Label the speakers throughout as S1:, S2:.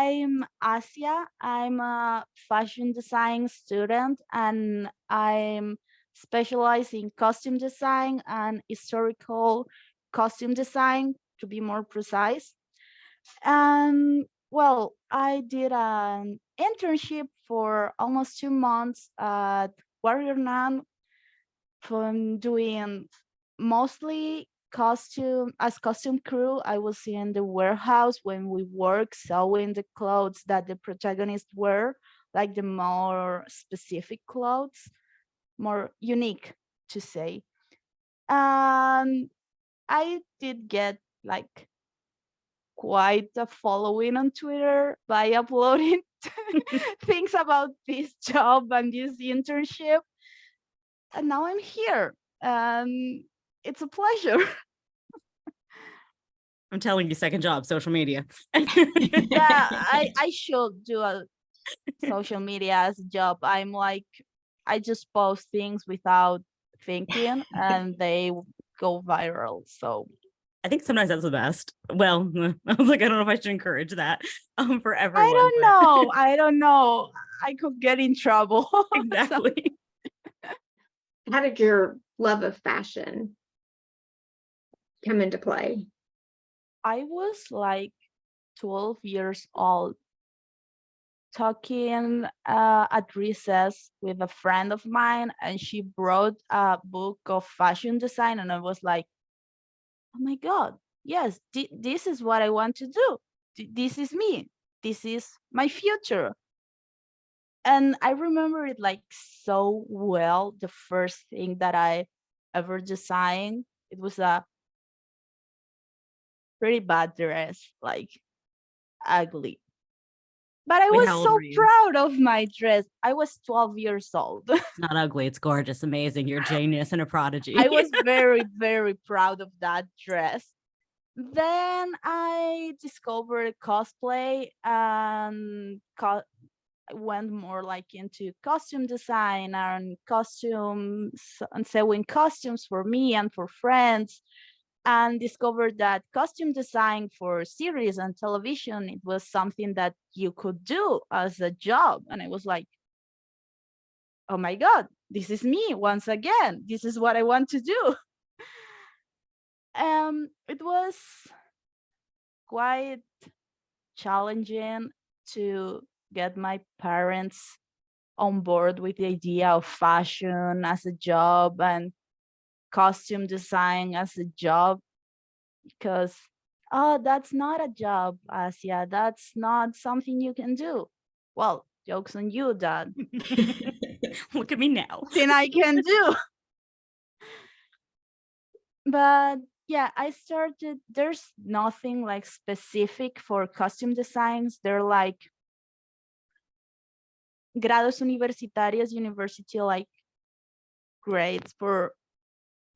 S1: I'm Asia. I'm a fashion design student and I'm specialized in costume design and historical costume design, to be more precise. And well, I did an internship for almost 2 months at Warrior Nun from doing mostly costume crew. I was in the warehouse when we work sewing the clothes that the protagonists wear, like the more specific clothes, more unique to say. And I did get like quite a following on Twitter by uploading things about this job and this internship. And now I'm here. And it's a pleasure.
S2: I'm telling you, second job, social media.
S1: Yeah, I should do a social media as a job. I just post things without thinking and they go viral. So
S2: I think sometimes that's the best. Well, I was like, I don't know if I should encourage that for everyone.
S1: I don't know. I could get in trouble.
S2: Exactly.
S3: How did your love of fashion come into play?
S1: I was like 12 years old talking at recess with a friend of mine, and she brought a book of fashion design, and I was like, oh my God, yes, this is what I want to do. This is me. This is my future. And I remember it like so well. The first thing that I ever designed, it was a pretty bad dress, like ugly. But I
S2: Wait,
S1: was
S2: how old
S1: so
S2: were you?
S1: proud of my dress. I was 12 years old.
S2: It's not ugly. It's gorgeous, amazing. You're a genius and a prodigy.
S1: I was very, very proud of that dress. Then I discovered cosplay and went more like into costume design and costumes and sewing costumes for me and for friends, and discovered that costume design for series and television, it was something that you could do as a job. And I was like, oh my God, this is me once again. This is what I want to do. It was quite challenging to get my parents on board with the idea of fashion as a job and costume design as a job, because oh, that's not a job, Asia, that's not something you can do. Well, joke's on you, Dad.
S2: Look at me now.
S1: Thing I can do. But yeah, I started, there's nothing like specific for costume designs. They're like grados universitarios, university like grades for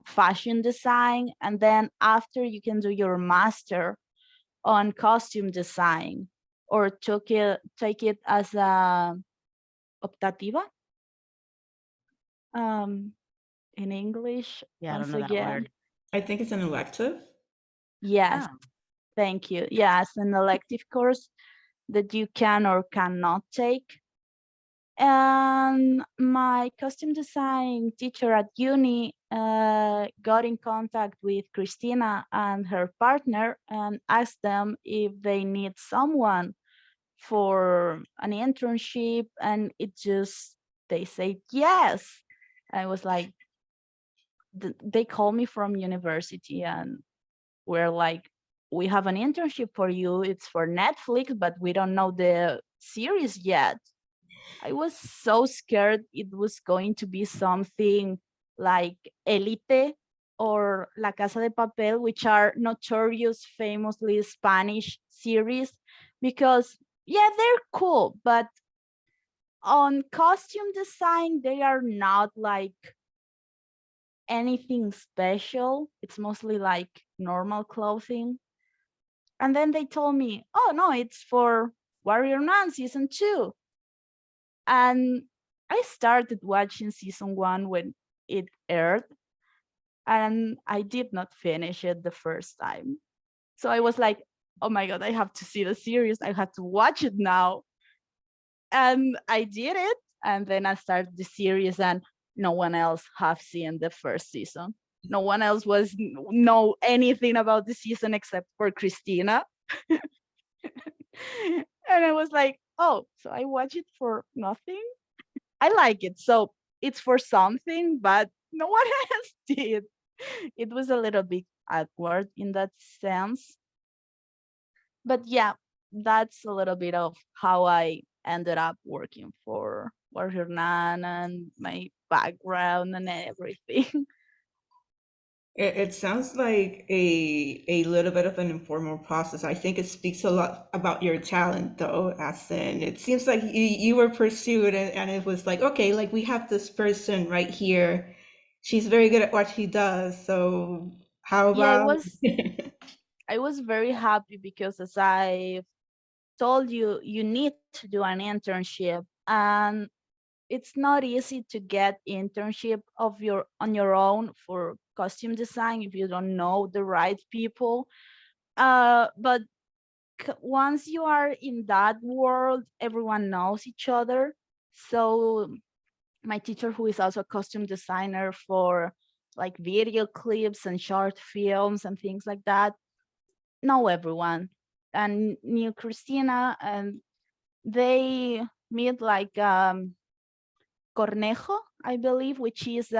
S1: fashion design. And then after you can do your master on costume design or take it as a optativa in English.
S2: Yeah, I
S1: Once
S2: don't know that
S1: again.
S2: word.
S4: I think it's an elective.
S1: Yes,
S2: Oh.
S1: thank you. Yes, an elective course that you can or cannot take. And my costume design teacher at uni got in contact with Christina and her partner and asked them if they need someone for an internship, and they said yes. I was like, they called me from university and we're like, we have an internship for you. It's for Netflix, but we don't know the series yet. I was so scared it was going to be something like Elite or La Casa de Papel, which are notorious, famously Spanish series, because yeah, they're cool, but on costume design, they are not like anything special. It's mostly like normal clothing. And then they told me, oh no, it's for Warrior Nun season 2. And I started watching season 1 when it aired, and I did not finish it the first time. So I was like, oh my God, I have to see the series. I have to watch it now. And I did it. And then I started the series, and no one else have seen the first season. No one else was know anything about the season except for Christina. And I was like, oh, so I watch it for nothing. I like it. So it's for something, but no one else did. It was a little bit awkward in that sense. But yeah, that's a little bit of how I ended up working for Warrior Nun and my background and everything.
S4: It sounds like a little bit of an informal process. I think it speaks a lot about your talent, though, as in it seems like you were pursued, and it was like, okay, like we have this person right here. She's very good at what she does. So how
S1: Yeah,
S4: about
S1: I was very happy because, as I told you, you need to do an internship, and it's not easy to get internship on your own for costume design if you don't know the right people. But once you are in that world, everyone knows each other. So my teacher, who is also a costume designer for like video clips and short films and things like that, know everyone and knew Christina, and they meet like Cornejo, I believe, which is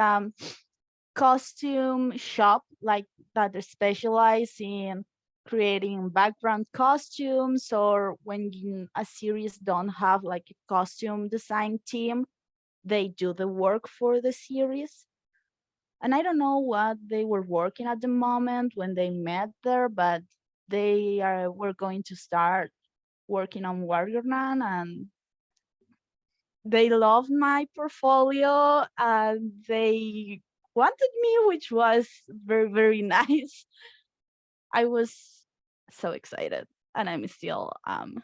S1: costume shop like that they specialize in creating background costumes, or when a series don't have like a costume design team, they do the work for the series. And I don't know what they were working at the moment when they met there, but were going to start working on Warrior Nun, and they loved my portfolio and they wanted me, which was very, very nice. I was so excited, and I'm still it's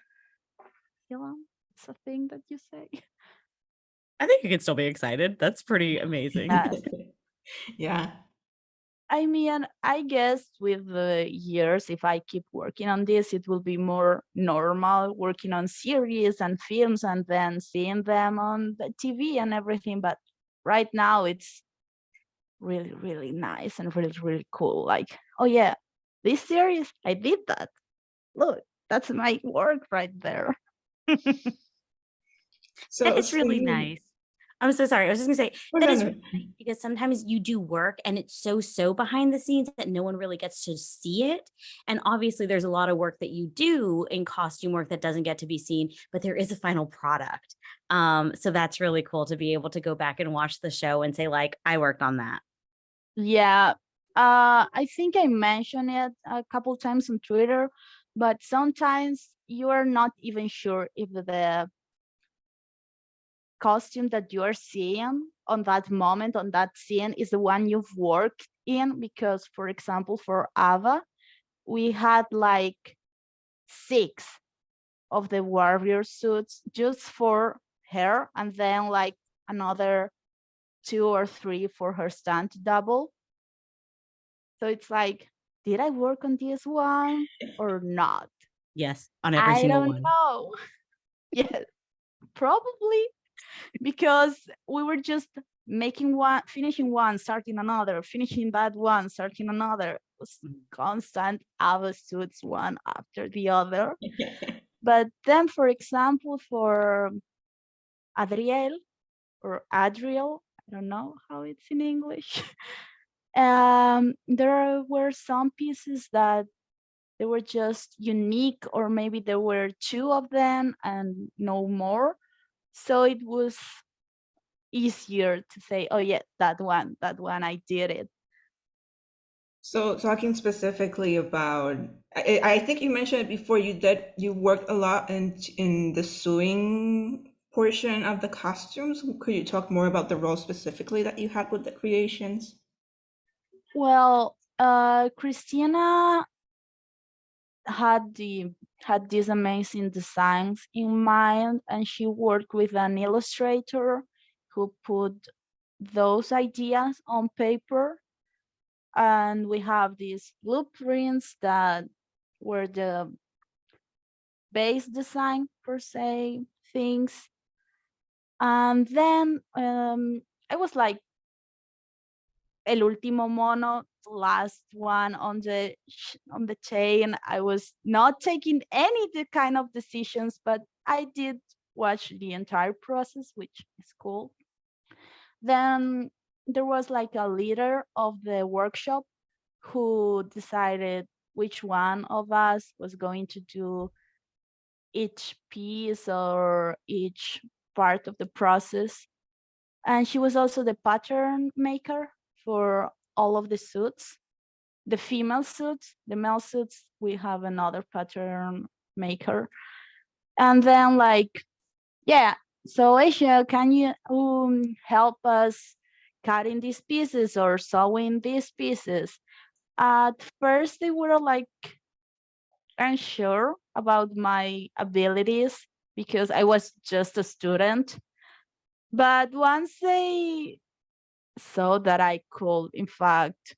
S1: a thing that you say.
S2: I think you can still be excited. That's pretty amazing.
S1: Yes.
S4: yeah.
S1: I mean, I guess with the years, if I keep working on this, it will be more normal working on series and films and then seeing them on the TV and everything. But right now, it's really, really nice and really, really cool. Like, oh yeah, this series, I did that. Look, that's my work right there.
S2: That
S4: So
S2: is
S4: so
S2: really
S4: you
S2: nice. I'm so sorry. I was just gonna say
S4: oh,
S2: that
S4: no,
S2: is
S4: no.
S2: really nice because sometimes you do work and it's so behind the scenes that no one really gets to see it. And obviously, there's a lot of work that you do in costume work that doesn't get to be seen, but there is a final product. So that's really cool to be able to go back and watch the show and say, like, I worked on that.
S1: Yeah, I think I mentioned it a couple times on Twitter, but sometimes you are not even sure if the costume that you are seeing on that moment, on that scene, is the one you've worked in. Because, for example, for Ava, we had like 6 of the warrior suits just for her, and then like another 2 or 3 for her stunt double. So it's like, did I work on this one or not?
S2: Yes, on every
S1: I
S2: single
S1: don't
S2: one.
S1: know. Yes, probably, because we were just making one, finishing one, starting another, finishing that one, starting another. It was constant Ava suits one after the other. But then, for example, for Adriel or Adriel, I don't know how it's in English. There were some pieces that they were just unique, or maybe there were 2 of them and no more. So it was easier to say, oh yeah, that one, I did it.
S4: So talking specifically about, I think you mentioned it before. You worked a lot in the sewing portion of the costumes. Could you talk more about the role specifically that you had with the creations?
S1: Well, Christina had these amazing designs in mind, and she worked with an illustrator who put those ideas on paper. And we have these blueprints that were the base design per se things. And then I was like el último mono, the last one on the chain. I was not taking any kind of decisions, but I did watch the entire process, which is cool. Then there was like a leader of the workshop who decided which one of us was going to do each piece or each part of the process. And she was also the pattern maker for all of the suits. The female suits, the male suits, we have another pattern maker. And then like, yeah, so Asia, can you help us cutting these pieces or sewing these pieces? At first, they were like unsure about my abilities because I was just a student. But once they saw that I could, in fact,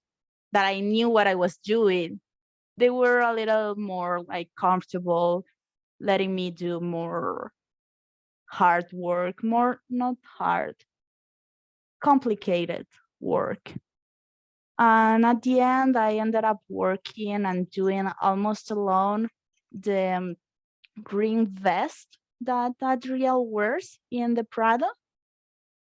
S1: that I knew what I was doing, they were a little more like comfortable letting me do more hard work, more not hard, complicated work. And at the end, I ended up working and doing almost alone the green vest that Adriel wears in the Prada,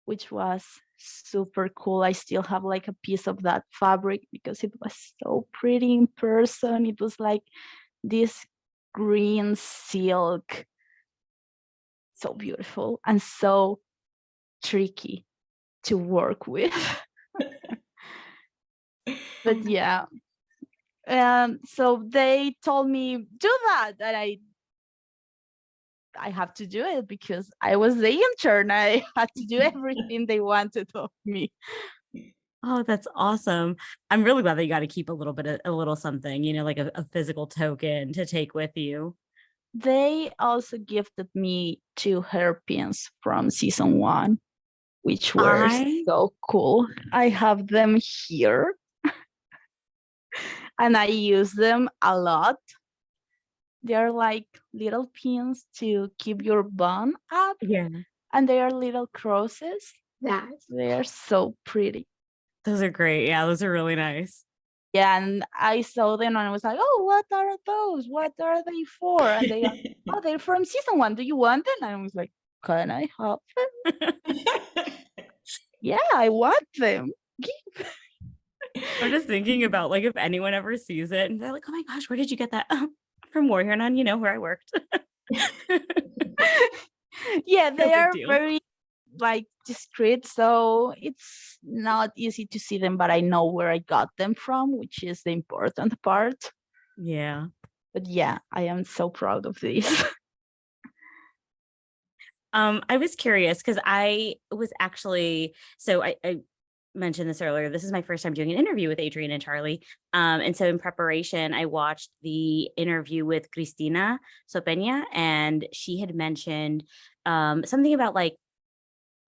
S1: which was super cool. I still have like a piece of that fabric because it was so pretty in person. It was like this green silk, so beautiful and so tricky to work with. But yeah. So they told me do that, and I have to do it because I was the intern. I had to do everything they wanted of me.
S2: Oh, that's awesome. I'm really glad that you got to keep a little bit, a little something, like a physical token to take with you.
S1: They also gifted me 2 hairpins from season 1, which were so cool. I have them here and I use them a lot. They're like little pins to keep your bun up.
S2: Yeah.
S1: And they are little crosses. They are so pretty.
S2: Those are great. Yeah, those are really nice.
S1: Yeah, and I saw them and I was like, oh, what are those? What are they for? And they are, oh, they're from season 1. Do you want them? And I was like, can I have them? Yeah, I want them.
S2: I'm just thinking about like if anyone ever sees it and they're like, oh my gosh, where did you get that? From Warrior Nun, where I worked.
S1: Yeah, they are
S2: deal.
S1: very like discreet, so it's not easy to see them, but I know where I got them from, which is the important part.
S2: Yeah.
S1: But yeah, I am so proud of this.
S2: I was curious because I was actually, so I mentioned this earlier. This is my first time doing an interview with Adrian and Charlie. And so in preparation, I watched the interview with Cristina Sopena, and she had mentioned something about like,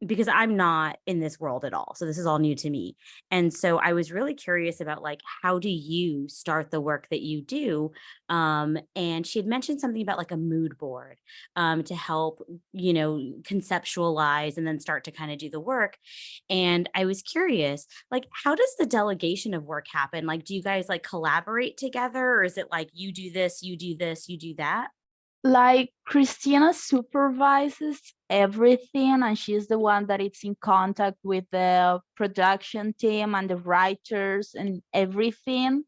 S2: because I'm not in this world at all. So this is all new to me. And so I was really curious about like, how do you start the work that you do? And she had mentioned something about like a mood board to help, conceptualize and then start to kind of do the work. And I was curious, like, how does the delegation of work happen? Like, do you guys like collaborate together, or is it like you do this, you do this, you do that?
S1: Like Christina supervises everything, and she's the one that is in contact with the production team and the writers and everything,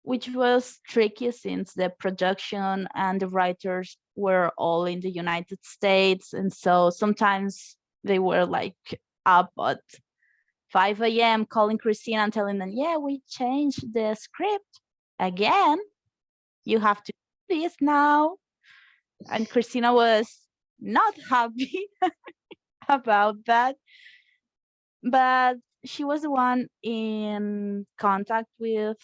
S1: which was tricky since the production and the writers were all in the United States. And so sometimes they were like up at 5 a.m. calling Christina and telling them, yeah, we changed the script again. You have to do this now. And Christina was not happy about that. But she was the one in contact with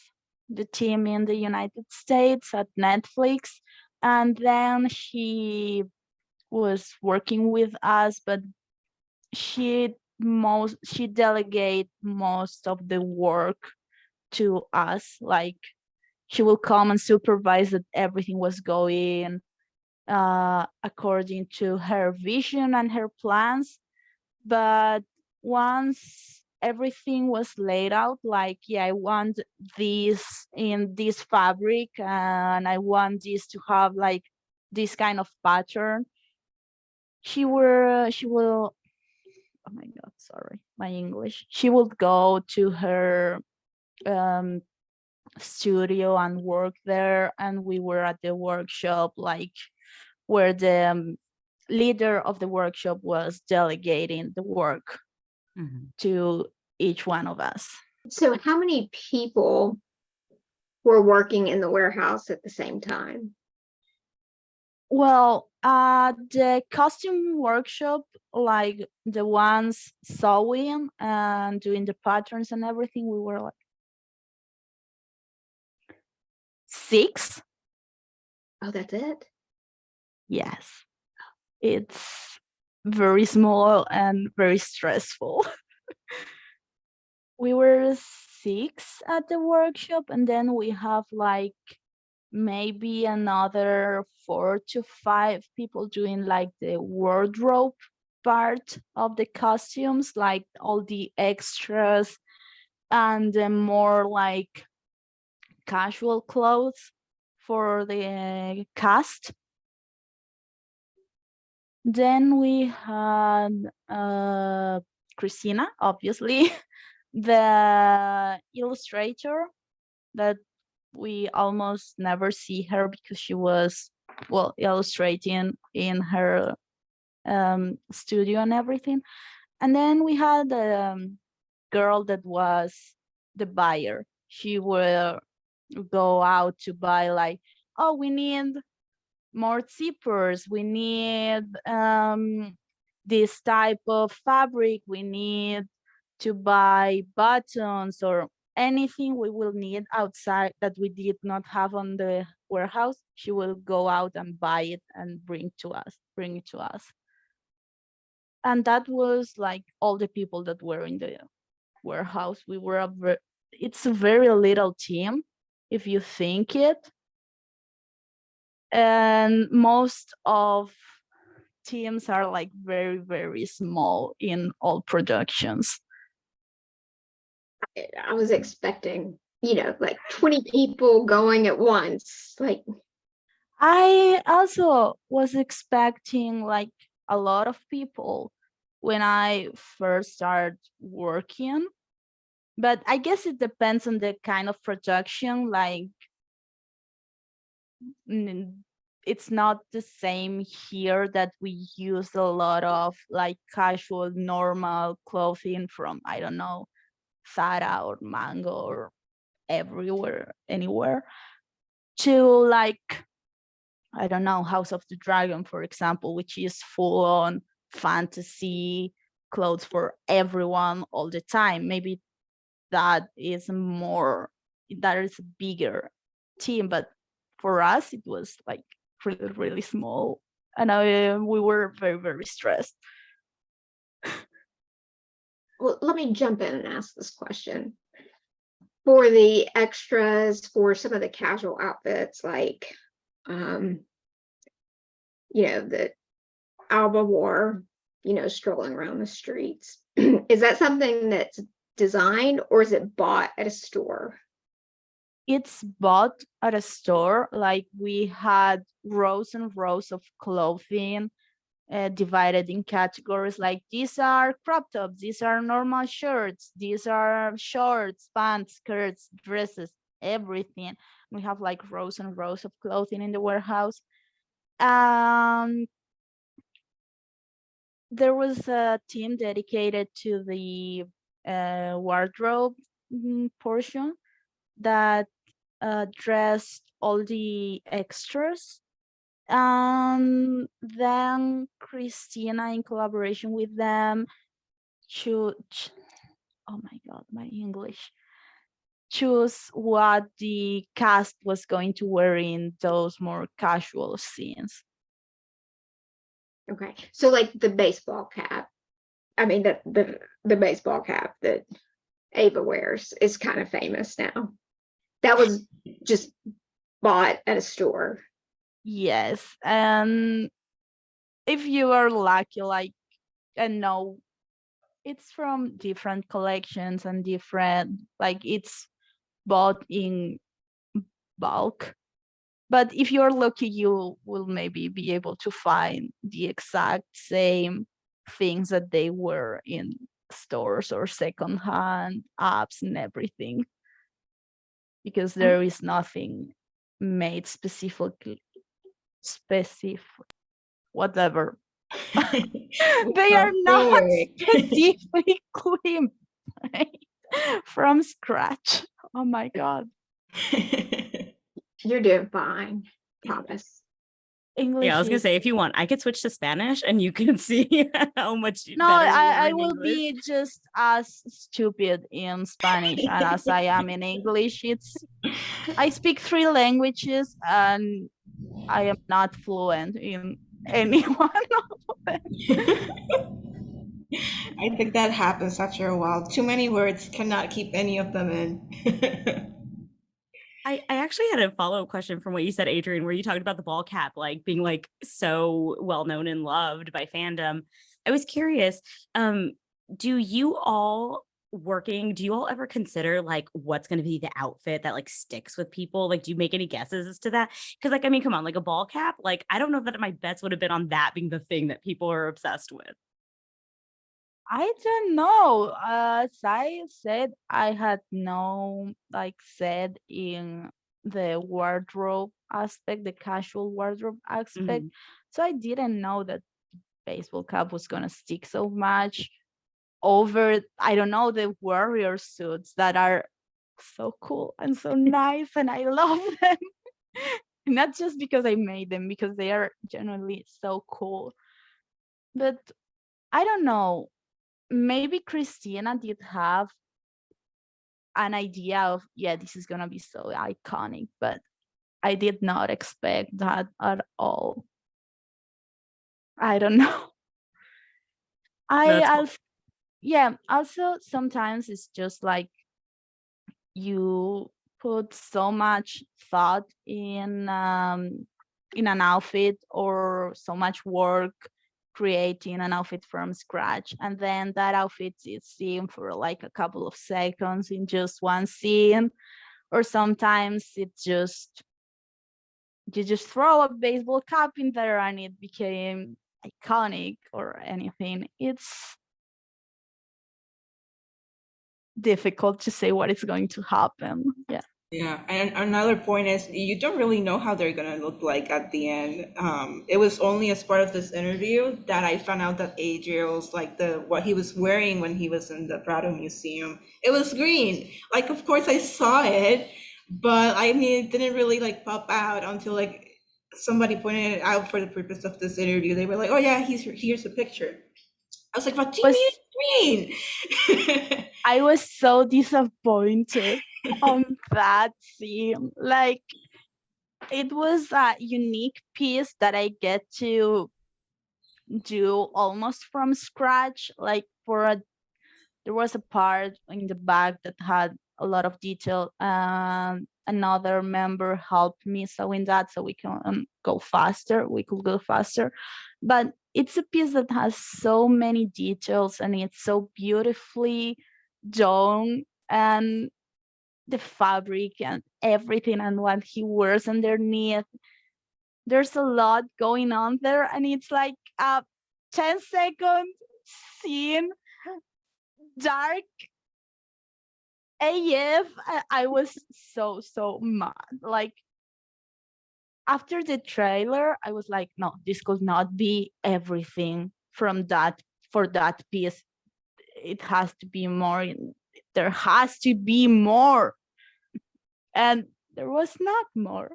S1: the team in the United States at Netflix. And then she was working with us, but she delegate most of the work to us. Like she will come and supervise that everything was going according to her vision and her plans. But once everything was laid out, like, yeah, I want this in this fabric, and I want this to have like this kind of pattern, she will, oh my god, sorry, my English, she would go to her um studio and work there, and we were at the workshop, like, where the leader of the workshop was delegating the work to each one of us.
S3: So how many people were working in the warehouse at the same time?
S1: Well, the costume workshop, like the ones sewing and doing the patterns and everything, we were like 6.
S3: Oh, that's it?
S1: Yes, it's very small and very stressful. We were 6 at the workshop, and then we have like maybe another 4 to 5 people doing like the wardrobe part of the costumes, like all the extras and the more like casual clothes for the cast. Then we had Christina, obviously, the illustrator that we almost never see her because she was, well, illustrating in her studio and everything. And then we had a girl that was the buyer. She will go out to buy, like, oh, we need more zippers, we need this type of fabric, we need to buy buttons or anything we will need outside that we did not have on the warehouse. She will go out and buy it and bring it to us. And that was like all the people that were in the warehouse. We were it's a very little team if you think it. And most of teams are like very, very small in all productions.
S3: I was expecting, like 20 people going at once. Like,
S1: I also was expecting like a lot of people when I first started working, but I guess it depends on the kind of production. Like, it's not the same here that we use a lot of like casual, normal clothing from, I don't know, Zara or Mango or anywhere, to like, I don't know, House of the Dragon, for example, which is full on fantasy clothes for everyone all the time. Maybe that is a bigger team, but for us, it was like really, really small. And we were very, very stressed.
S3: well, let me jump in and ask this question. For the extras, for some of the casual outfits, like, that Alba wore, strolling around the streets, is that something that's designed or is it bought at a store?
S1: It's bought at a store. Like, we had rows and rows of clothing divided in categories, like these are crop tops, these are normal shirts, these are shorts, pants, skirts, dresses, everything. We have like rows and rows of clothing in the warehouse. There was a team dedicated to the wardrobe portion that dressed all the extras. Then Christina, in collaboration with them, oh my god, my English, choose what the cast was going to wear in those more casual scenes.
S3: Okay, so like the baseball cap, I mean the baseball cap that Ava wears is kind of famous now. That was just bought at a store.
S1: Yes, and if you are lucky, like, and no, it's from different collections and different, like, it's bought in bulk. But if you're lucky, you will maybe be able to find the exact same things that they were in stores or secondhand apps and everything, because there is nothing made specific, whatever. They are
S4: Don't
S1: not
S4: worry.
S1: specifically made from scratch. Oh my God.
S3: You're doing fine. Promise.
S1: English
S2: Yeah, I was gonna
S1: is
S2: say, if you want, I could switch to Spanish and you can see how much
S1: no,
S2: better you are
S1: I
S2: in
S1: will
S2: English.
S1: be just as stupid in Spanish and as I am in English. I speak 3 languages and I am not fluent in any one of them.
S4: I think that happens after a while. Too many words, cannot keep any of them in.
S2: I actually had a follow-up question from what you said, Adrian, where you talked about the ball cap like being like so well known and loved by fandom. I was curious, do you all ever consider like what's going to be the outfit that like sticks with people? Like, do you make any guesses as to that? Because like, I mean, come on, like a ball cap, like I don't know that my bets would have been on that being the thing that people are obsessed with.
S1: I don't know. As I said, I had no like said in the wardrobe aspect, the casual wardrobe aspect.
S2: Mhm.
S1: So I didn't know that baseball cap was gonna stick so much over, I don't know, the warrior suits that are so cool and so nice and I love them. Not just because I made them, because they are genuinely so cool. But I don't know. Maybe Christina did have an idea of, yeah, this is gonna be so iconic, but I did not expect that at all. I don't know.
S2: That's
S1: I yeah, also sometimes it's just like you put so much thought in an outfit or so much work creating an outfit from scratch, and then that outfit is seen for like a couple of seconds in just one scene, or sometimes it's just you just throw a baseball cap in there and it became iconic or anything. It's difficult to say what is going to happen. Yeah.
S4: Yeah, and another point is you don't really know how they're gonna look like at the end. It was only as part of this interview that I found out that Adriel's like the what he was wearing when he was in the Prado Museum. It was green. Like, of course I saw it, but I mean it didn't really like pop out until like somebody pointed it out for the purpose of this interview. They were like, "Oh yeah, here's a picture." I was like, "What do you mean
S1: Was
S4: it's green?"
S1: I was so disappointed on that scene. Like, it was a unique piece that I get to do almost from scratch. Like, there was a part in the back that had a lot of detail. Another member helped me sewing that so we can go faster. We could go faster, but it's a piece that has so many details and it's so beautifully done, and the fabric and everything and what he wears underneath. There's a lot going on there, and it's like a 10-second scene, dark AF. I was so mad. Like, after the trailer, I was like, no, this could not be everything from that for that piece. It has to be more. There has to be more, and there was not more.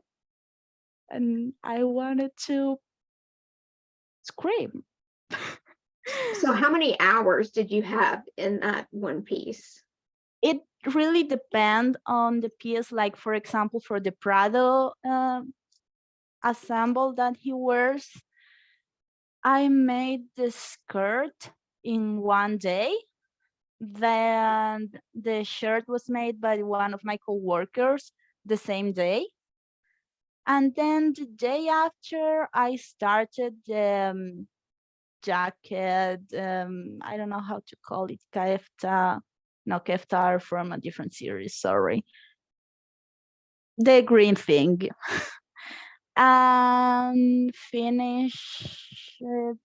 S1: And I wanted to scream.
S3: So how many hours did you have in that one piece?
S1: It really depends on the piece. Like, for example, for the Prado assemble that he wears, I made the skirt in one day. Then the shirt was made by one of my coworkers the same day. And then the day after, I started the jacket. I don't know how to call it. Kefta. No, Kefta are from a different series. Sorry. The green thing. And finish it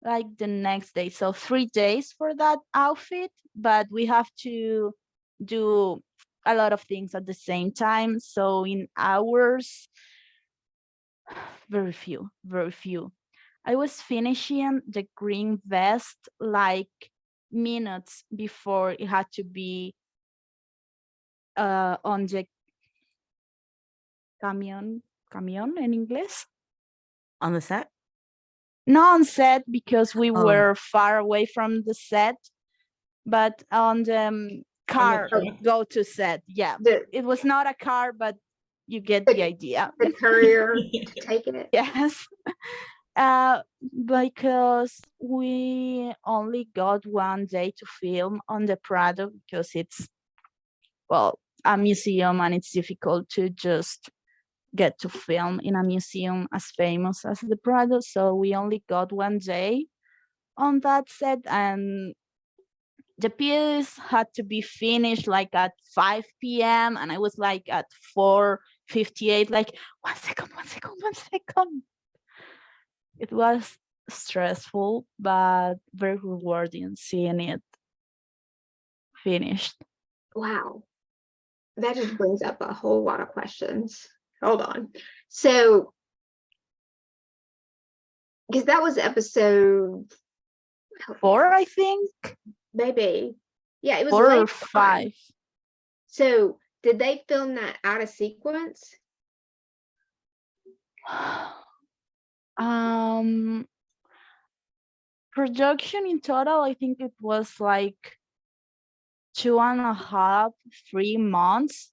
S1: like the next day. So 3 days for that outfit, but we have to do a lot of things at the same time. So in hours, very few, very few. I was finishing the green vest like minutes before it had to be on the camion in English.
S2: On the set?
S1: Not on set because we
S2: Oh.
S1: were far away from the set, but on the car
S4: truck?
S1: go to set. Yeah, it was not a car, but you get the idea.
S3: The courier taking it.
S1: Yes. Because we only got 1 day to film on the Prado because it's, well, a museum and it's difficult to just get to film in a museum as famous as the Prado. So we only got 1 day on that set, and the piece had to be finished like at 5 p.m. and I was like at 4:58, like 1 second, 1 second, 1 second. It was stressful, but very rewarding seeing it finished.
S3: Wow. That just brings up a whole lot of questions. Hold on. So, because that was episode
S1: 4, I think.
S3: maybe. Yeah, it was
S1: 4
S3: later
S1: or
S3: on.
S1: 5.
S3: So, did they film that out of sequence?
S1: Production in total, I think it was like 2.5, 3 months.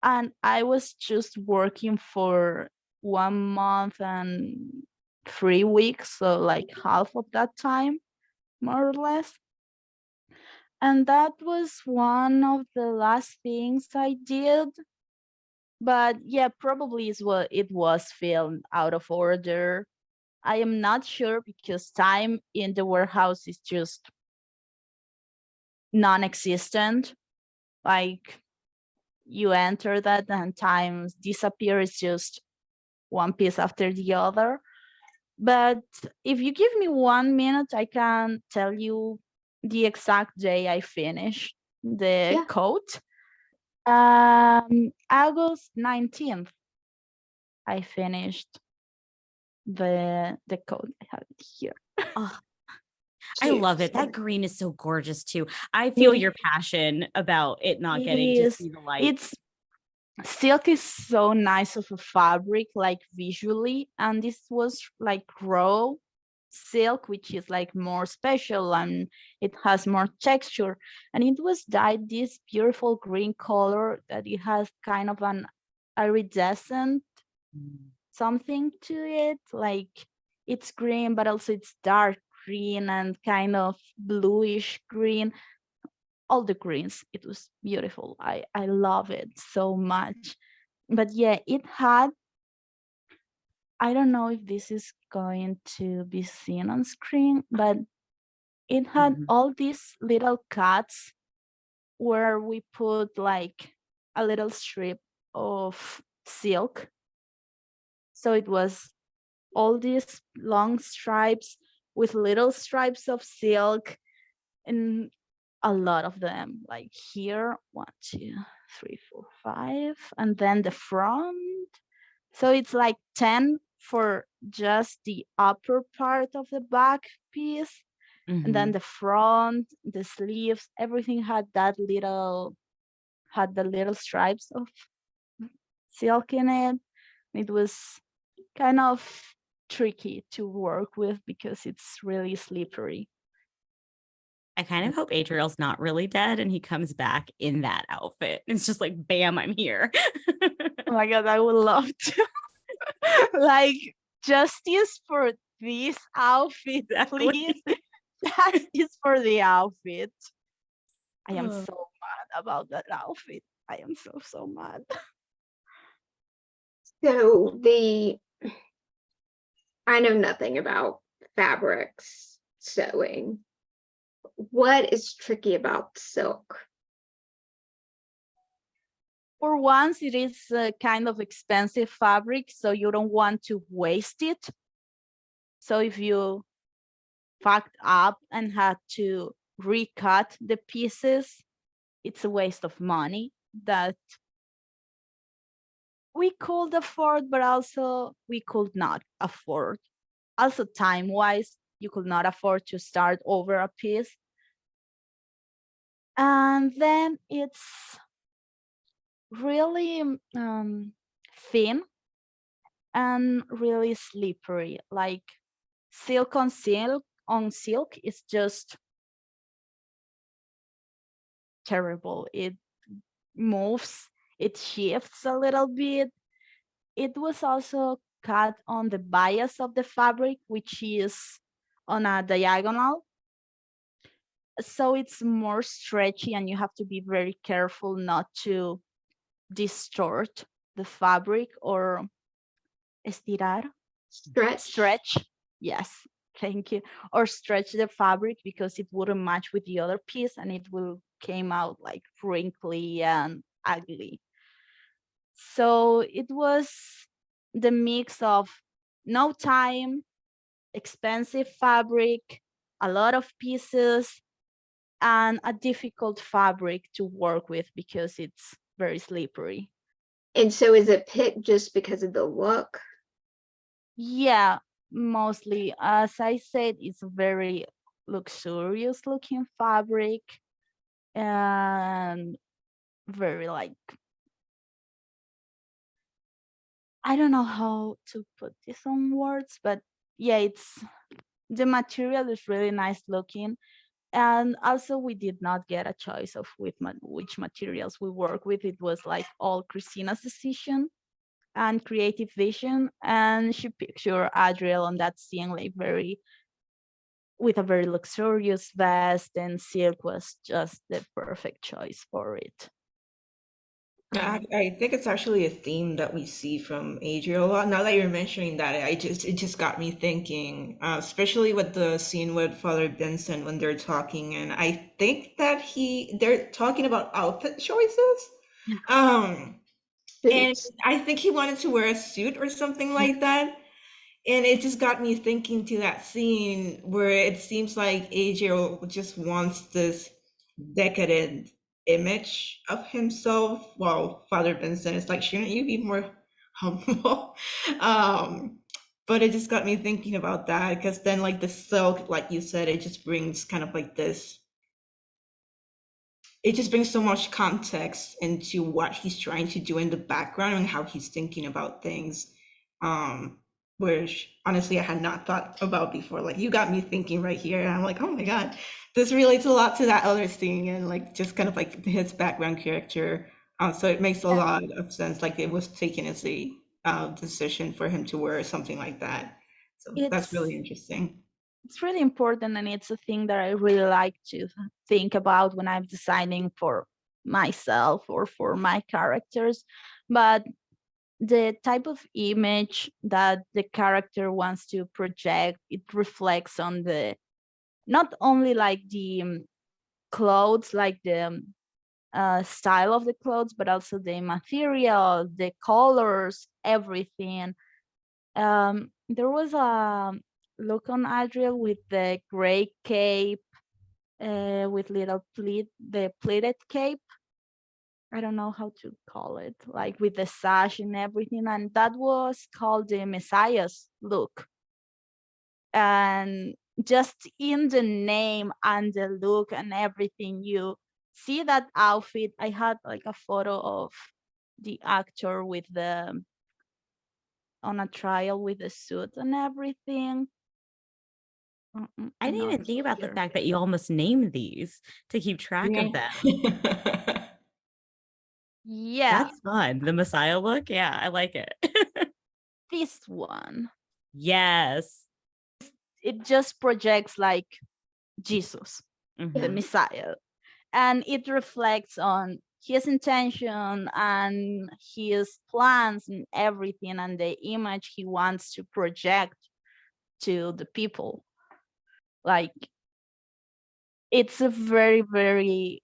S1: And I was just working for 1 month and 3 weeks. So like half of that time, more or less. And that was one of the last things I did. But yeah, probably is what it was filmed out of order. I am not sure because time in the warehouse is just non-existent. Like you enter that and time disappears, just one piece after the other. But if you give me 1 minute, I can tell you the exact day I finished the coat. August 19th, I finished the coat. I have it here.
S2: Oh, I love it. That green is so gorgeous too. I feel your passion about it not getting to see the light.
S1: It's silk is so nice of a fabric, like visually, and this was like raw silk, which is like more special and it has more texture, and it was dyed this beautiful green color that it has kind of an iridescent something to it, like it's green but also it's dark green and kind of bluish green, all the greens. It was beautiful. I love it so much. But yeah, it had, I don't know if this is going to be seen on screen, but it had all these little cuts where we put like a little strip of silk. So it was all these long stripes with little stripes of silk, and a lot of them, like here, 1, 2, 3, 4, 5, and then the front. So it's like 10 for just the upper part of the back piece, and then the front, the sleeves, everything had the little stripes of silk in it. It was kind of tricky to work with because it's really slippery.
S2: I kind of hope Adriel's not really dead and he comes back in that outfit. It's just like, bam, I'm here.
S1: Oh my God, I would love to. Like, justice for this outfit, please. Justice for the outfit. I am so mad about that outfit. I am so mad.
S3: So I know nothing about fabrics sewing. What is tricky about silk?
S1: For once, it is a kind of expensive fabric, so you don't want to waste it. So if you fucked up and had to recut the pieces, it's a waste of money that we could afford, but also we could not afford. Also, time-wise, you could not afford to start over a piece. And then it's really thin and really slippery. Like silk on silk is just terrible. It moves, it shifts a little bit. It was also cut on the bias of the fabric, which is on a diagonal. So it's more stretchy, and you have to be very careful not to distort the fabric or estirar, stretch. Yes, thank you. Or stretch the fabric because it wouldn't match with the other piece and it will came out like wrinkly and ugly. So it was the mix of no time, expensive fabric, a lot of pieces, and a difficult fabric to work with because it's very slippery.
S3: And so is it picked just because of the look?
S1: Yeah, mostly. As I said, it's a very luxurious looking fabric and very like, I don't know how to put this on words, but yeah, the material is really nice looking. And also we did not get a choice of which materials we work with. It was like all Christina's decision and creative vision. And she pictured Adriel on that scene like with a very luxurious vest, and silk was just the perfect choice for it.
S4: I think it's actually a theme that we see from Adria a lot. Now that you're mentioning that, it just got me thinking, especially with the scene with Father Vincent when they're talking, and I think that they're talking about outfit choices. Um, and
S3: Suits.
S4: I think he wanted to wear a suit or something like that. And it just got me thinking to that scene where it seems like Adriel just wants this decadent image of himself, while Father Vincent is like, shouldn't you be more humble? um, but it just got me thinking about that because then, like the silk, like you said, it just brings kind of like this. It just brings so much context into what he's trying to do in the background and how he's thinking about things. Um, which honestly I had not thought about before. Like you got me thinking right here, and I'm like, oh my god, this relates a lot to that other thing, and like just kind of like his background character. So it makes a
S1: Yeah,
S4: lot of sense. Like it was taken as a decision for him to wear something like that. So that's
S1: it's
S4: really interesting.
S1: it's really important, and it's a thing that I really like to think about when I'm designing for myself or for my characters. But the type of image that the character wants to project, it reflects on the not only like the clothes, like the style of the clothes, but also the material, the colors, everything. There was a look on Adriel with the gray cape, with little the pleated cape. I don't know how to call it, like with the sash and everything. And that was called the Messiah's look. And just in the name and the look and everything, you see that outfit. I had like a photo of the actor with the on a trial with the suit and everything.
S2: I didn't
S1: Not
S2: even think about the
S1: here.
S2: fact that you almost named these to keep track of them.
S1: Yeah,
S2: That's fun. The Messiah look. Yeah, I like it.
S1: this one.
S2: Yes.
S1: It just projects like Jesus, the
S2: Mhm.
S1: Messiah, and it reflects on his intention and his plans and everything, and the image he wants to project to the people. Like, it's a very, very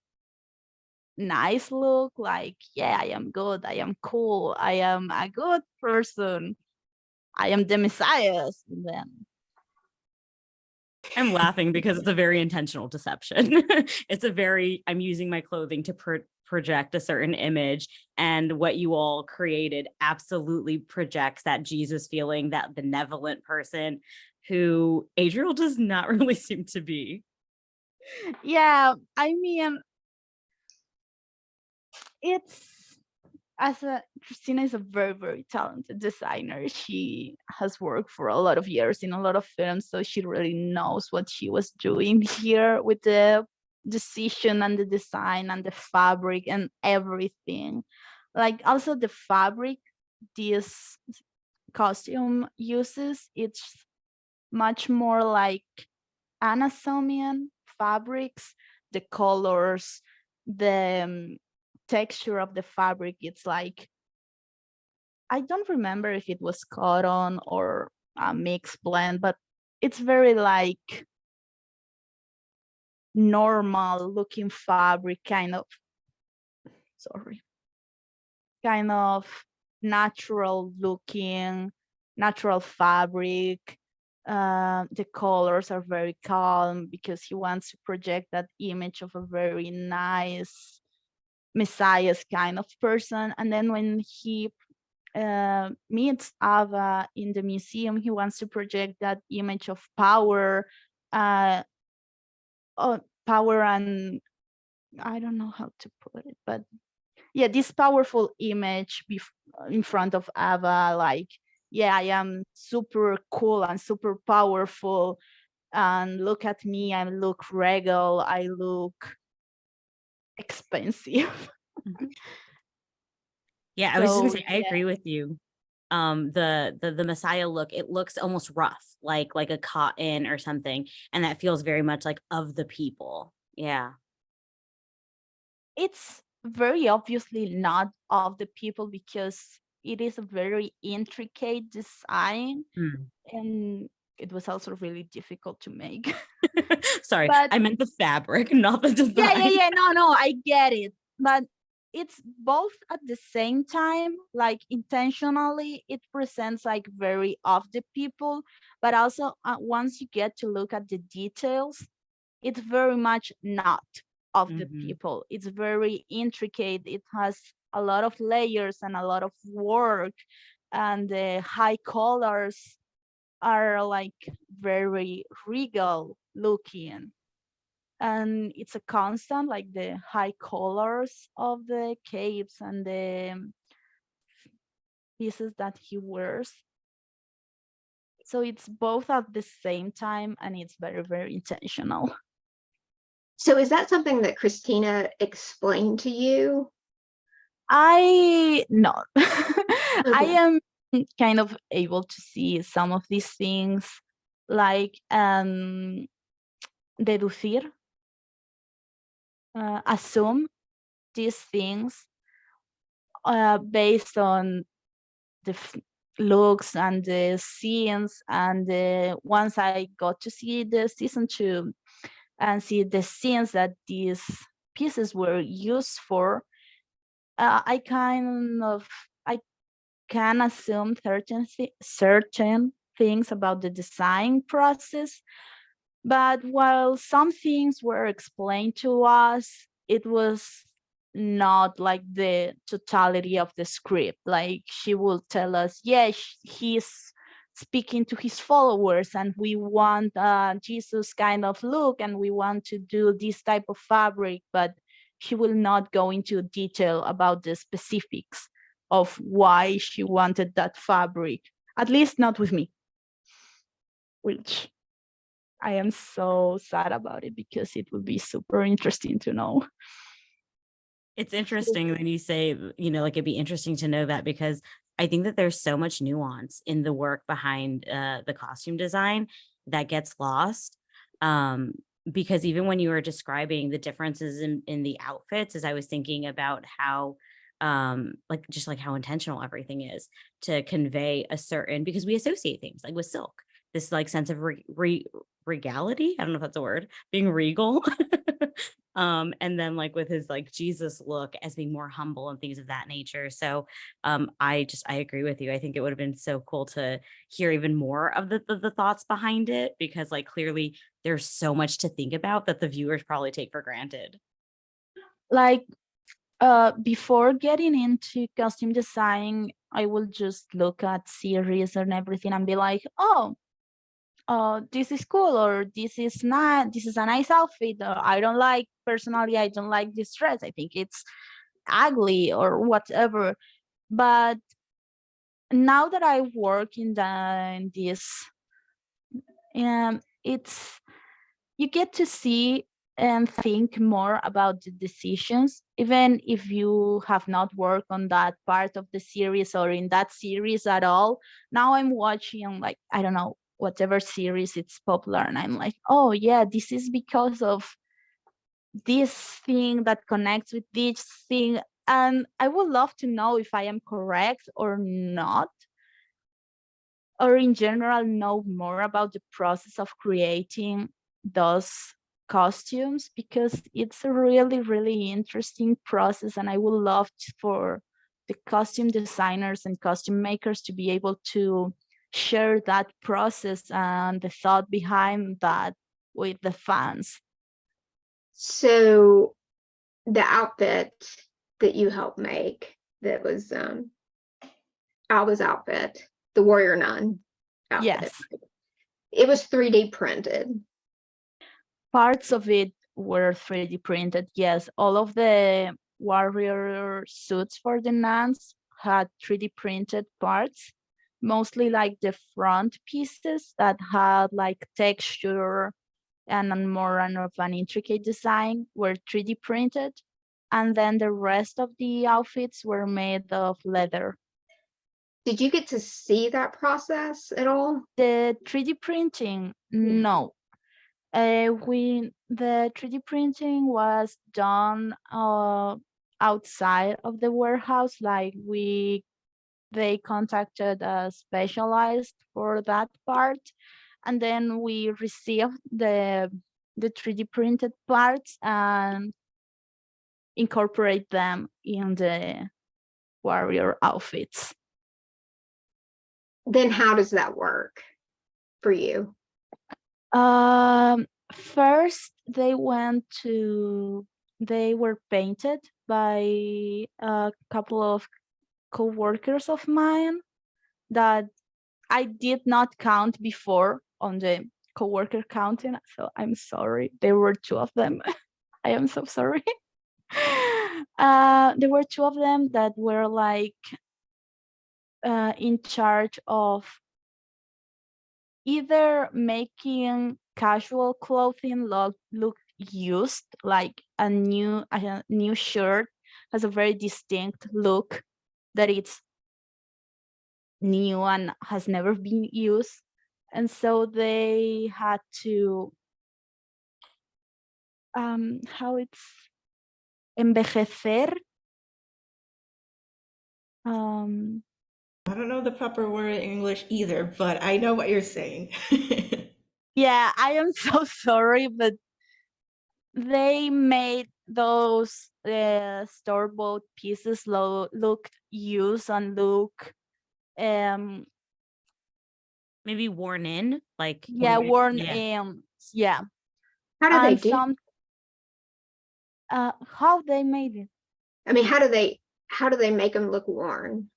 S1: nice look. Like, yeah, I am good, I am cool, I am a good person, I am the Messiah. And then
S2: I'm laughing because it's a very intentional deception. It's a very, I'm using my clothing to project a certain image, and what you all created absolutely projects that Jesus feeling, that benevolent person who Adriel does not really seem to be.
S1: yeah, I mean, it's Christina is a very, very talented designer. She has worked for a lot of years in a lot of films, so she really knows what she was doing here with the decision and the design and the fabric and everything. Like, also the fabric this costume uses, it's much more like Amazonian fabrics. The colors, the texture of the fabric, it's like, I don't remember if it was cotton or a mixed blend, but it's very like normal looking fabric, kind of natural looking, natural fabric. The colors are very calm because he wants to project that image of a very nice Messiah's kind of person. And then when he meets Ava in the museum, he wants to project that image of power, uh, power, and I don't know how to put it, but yeah, this powerful image in front of Ava, like, yeah, I am super cool and super powerful, and look at me, I look regal, I look expensive.
S2: Yeah, I was just gonna
S1: So
S2: say, I agree with you. The Messiah look, it looks almost rough, like a cotton or something, and that feels very much like of the people. Yeah.
S1: it's very obviously not of the people because it is a very intricate design,
S2: Hmm.
S1: and it was also really difficult to make.
S2: Sorry,
S1: But
S2: I meant the fabric, not the design.
S1: yeah, no, I get it, but it's both at the same time. Like, intentionally it presents like very of the people, but also once you get to look at the details, it's very much not of the
S2: Mhm.
S1: people. It's very intricate, it has a lot of layers and a lot of work, and the high colors are like very regal looking, and it's a constant, like the high colors of the capes and the pieces that he wears. So it's both at the same time, and it's very, very intentional.
S3: So is that something that Christina explained to you?
S1: I no, I
S3: Okay.
S1: am kind of able to see some of these things, like deducir, assume these things based on the looks and the scenes. And once I got to see the season 2 and see the scenes that these pieces were used for, I can assume certain things about the design process. But while some things were explained to us, it was not like the totality of the script. Like, she will tell us, yeah, he's speaking to his followers, and we want Jesus kind of look, and we want to do this type of fabric, but she will not go into detail about the specifics of why she wanted that fabric, at least not with me, which I am so sad about it because it would be super interesting to know.
S2: It's interesting when you say, like, it'd be interesting to know that, because I think that there's so much nuance in the work behind the costume design that gets lost. because even when you were describing the differences in the outfits, as I was thinking about how like just like how intentional everything is to convey a certain, because we associate things like with silk, this like sense of regality. I don't know if that's a word, being regal. And then like with his like Jesus look as being more humble and things of that nature. So I agree with you. I think it would have been so cool to hear even more of the thoughts behind it, because like clearly there's so much to think about that the viewers probably take for granted.
S1: Like before getting into costume design, I will just look at series and everything and be like, oh, this is cool, or this is not, this is a nice outfit, or I don't like, personally, I don't like this dress, I think it's ugly or whatever. But now that I work in this, it's, you get to see and think more about the decisions, even if you have not worked on that part of the series or in that series at all. Now I'm watching, like, I don't know, whatever series it's popular, and I'm like, oh yeah, this is because of this thing that connects with this thing. And I would love to know if I am correct or not, or in general know more about the process of creating those costumes, because it's a really, really interesting process, and I would love for the costume designers and costume makers to be able to share that process and the thought behind that with the fans.
S3: So the outfit that you helped make, that was Alba's outfit, the Warrior Nun outfit,
S1: Yes,
S3: it was 3D printed.
S1: parts of it were 3D printed. Yes, all of the warrior suits for the nuns had 3D printed parts, mostly like the front pieces that had like texture and a more of an intricate design were 3D printed. And then the rest of the outfits were made of leather.
S3: Did you get to see that process at all?
S1: The 3D printing, no. The 3D printing was done outside of the warehouse. Like they contacted a specialized for that part, and then we received the 3D printed parts and incorporate them in the warrior outfits.
S3: Then how does that work for you?
S1: First, they were painted by a couple of co-workers of mine that I did not count before on the co-worker counting. So I'm sorry. There were two of them. I am so sorry. There were two of them that were like in charge of either making casual clothing look used, like a new shirt has a very distinct look that it's new and has never been used, and so they had to how it's envejecer.
S4: I don't know the proper word in English either, but I know what you're saying.
S1: Yeah, I am so sorry, but they made those store-bought pieces look used and look
S2: Maybe worn in, like
S1: yeah, worn
S2: yeah.
S1: yeah.
S3: How do they
S1: And
S3: do?
S1: some how they made it,
S3: I mean, how do they make them look worn?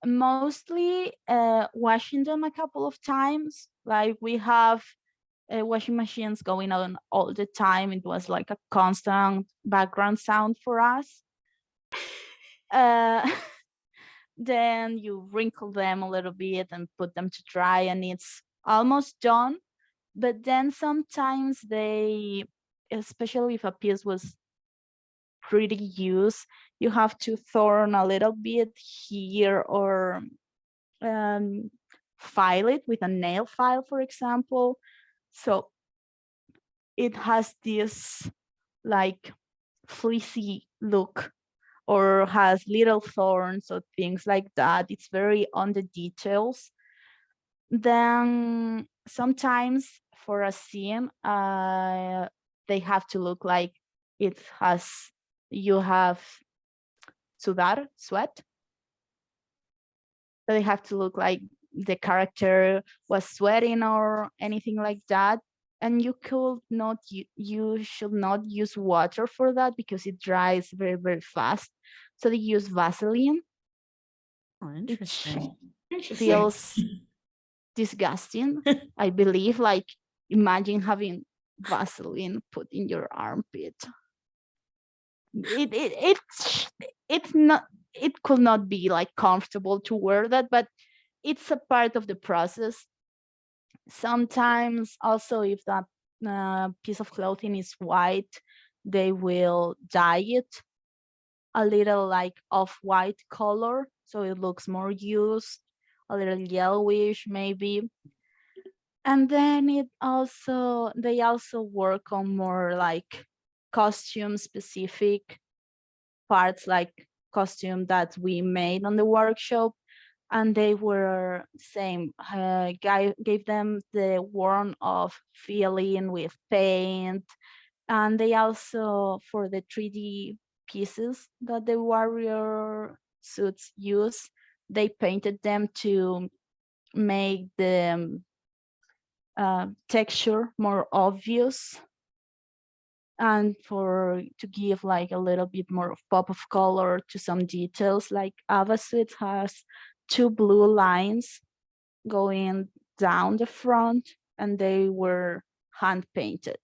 S1: mostly washing them a couple of times. Like we have washing machines going on all the time. It was like a constant background sound for us. uh then you wrinkle them a little bit and put them to dry, and it's almost done. But then sometimes they, especially if a piece was pretty used, you have to thorn a little bit here, or file it with a nail file, for example. So it has this like fleecy look, or has little thorns or things like that. It's very on the details. Then sometimes for a scene, they have to look like it has, you have sweat. So they have to look like the character was sweating or anything like that. And you could not, you should not use water for that because it dries very, very fast. So they use Vaseline,
S2: Oh,
S1: which
S2: interesting.
S4: Interesting.
S1: feels disgusting. I believe, like, imagine having Vaseline put in your armpit. It's not, it could not be like comfortable to wear that, but it's a part of the process. Sometimes also, if that piece of clothing is white, they will dye it a little like off-white color, so it looks more used, a little yellowish maybe. And then they also work on more like costume specific parts, like costume that we made on the workshop. And they were same, gave them the warmth of feeling with paint. And they also, for the 3D pieces that the warrior suits use, they painted them to make the texture more obvious, and to give like a little bit more of pop of color to some details. Like Ava suit has 2 blue lines going down the front, and they were hand painted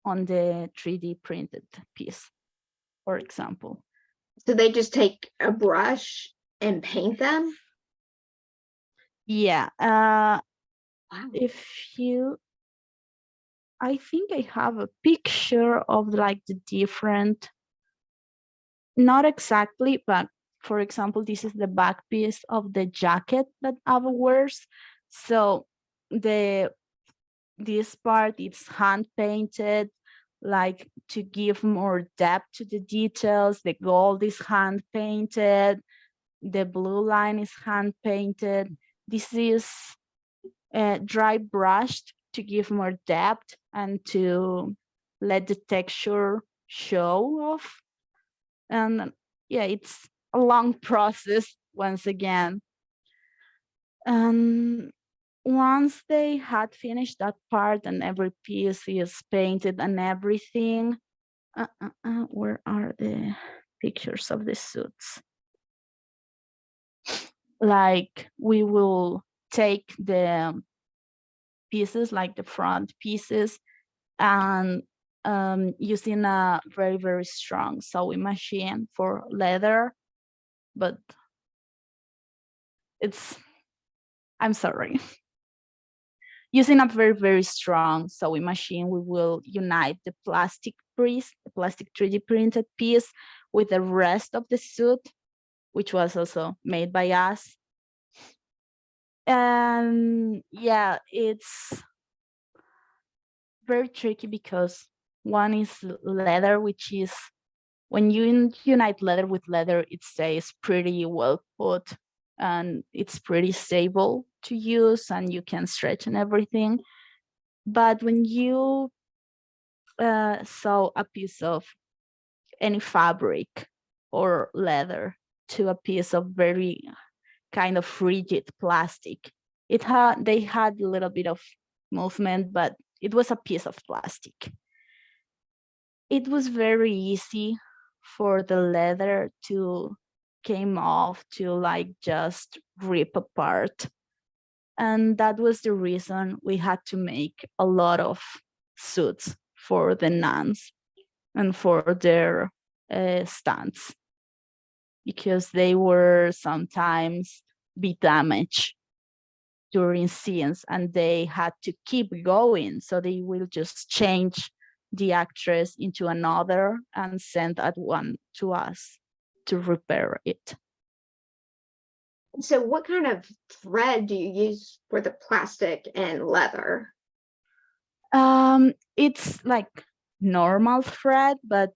S1: on the 3D printed piece, for example.
S3: So they just take a brush and paint them?
S1: Yeah.
S3: Wow.
S1: If you, I think I have a picture of like the different, not exactly, but for example, this is the back piece of the jacket that Ava wears. So this part is hand painted, like to give more depth to the details. The gold is hand painted, the blue line is hand painted. This is dry brushed to give more depth and to let the texture show off. And yeah, it's a long process once again. And once they had finished that part and every piece is painted and everything, where are the pictures of the suits? Like, we will take the pieces, like the front pieces, and using a very, very strong sewing machine for leather. But I'm sorry. Using a very, very strong sewing machine, we will unite the plastic 3D printed piece with the rest of the suit, which was also made by us. And yeah, it's very tricky because one is leather, which is, when you unite leather with leather, it stays pretty well put and it's pretty stable to use and you can stretch and everything. But when you sew a piece of any fabric or leather to a piece of very kind of rigid plastic, they had a little bit of movement, but it was a piece of plastic. It was very easy for the leather to came off, to like just rip apart. And that was the reason we had to make a lot of suits for the nuns and for their stunts, because they were sometimes be damaged during scenes and they had to keep going. So they will just change the actress into another and send that one to us to repair it.
S3: So what kind of thread do you use for the plastic and leather?
S1: It's like normal thread, but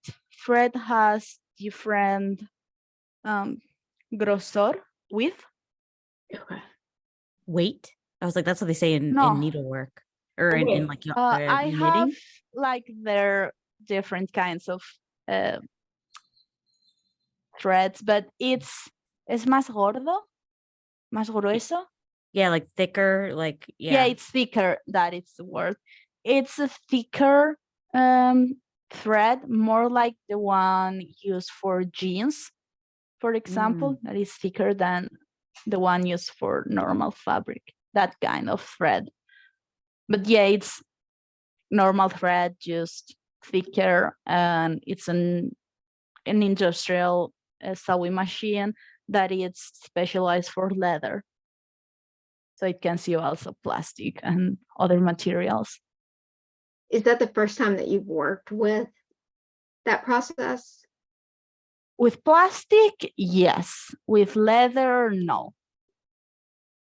S1: thread has different grosor, width.
S3: Okay.
S2: Weight. I was like, that's what they say in
S1: No,
S2: needlework or in
S4: Wait.
S2: like
S1: I have
S2: knitting.
S1: like their different kinds of uh, threads, but es más gordo, más grueso.
S2: Yeah, like thicker, like
S1: Yeah,
S2: yeah.
S1: it's thicker. That is the word. It's a thicker thread, more like the one used for jeans, for example.
S2: Mm.
S1: That is thicker than the one used for normal fabric. That kind of thread. But yeah, it's normal thread, just thicker, and it's an industrial sewing machine that is specialized for leather. So it can sew also plastic and other materials.
S3: Is that the first time that you've worked with that process?
S1: With plastic, yes. With leather, no.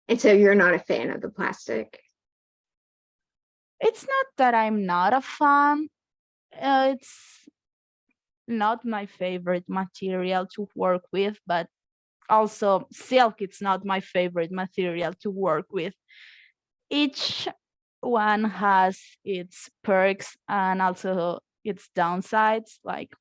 S3: And so you're not a fan of the plastic?
S1: It's not that I'm not a fan. It's not my favorite material to work with, but also silk, it's not my favorite material to work with. Each one has its perks and also its downsides. Like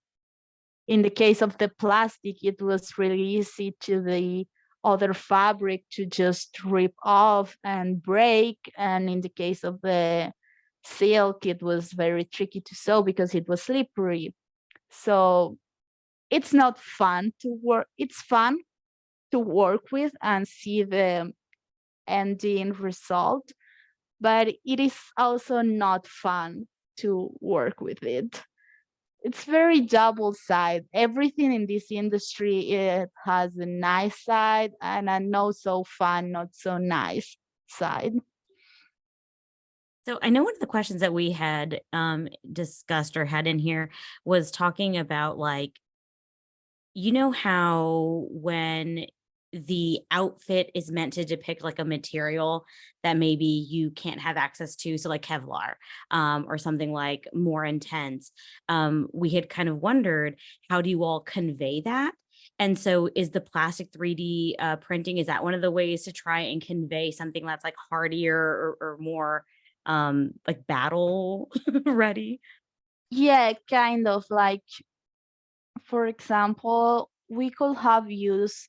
S1: in the case of the plastic, it was really easy to the other fabric to just rip off and break. And in the case of the silk, it was very tricky to sew because it was slippery. So it's not fun to work. It's fun to work with and see the ending result, but it is also not fun to work with it. It's very double side. Everything in this industry, it has a nice side and a not so fun, not so nice side.
S2: So I know one of the questions that we had discussed or had in here was talking about like, you know how when the outfit is meant to depict like a material that maybe you can't have access to, so like Kevlar or something like more intense, we had kind of wondered, how do you all convey that? And so is the plastic 3D printing, is that one of the ways to try and convey something that's like hardier or more like battle ready?
S1: Yeah, kind of like, for example, we could have used,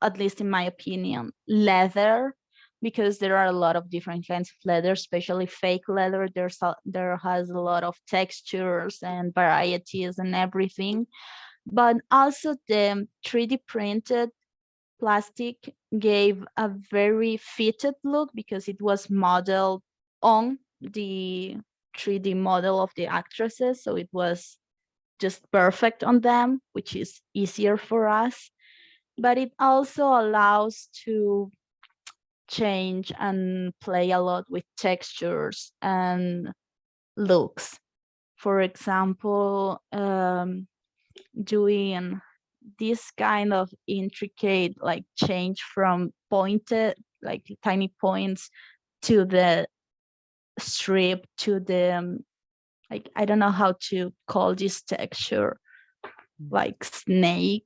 S1: at least in my opinion, leather, because there are a lot of different kinds of leather, especially fake leather. There has a lot of textures and varieties and everything. But also the 3D printed plastic gave a very fitted look because it was modeled on the 3D model of the actresses. So it was just perfect on them, which is easier for us. But it also allows to change and play a lot with textures and looks. For example, doing this kind of intricate like change from pointed, like tiny points, to the strip, to the like, I don't know how to call this texture, like snake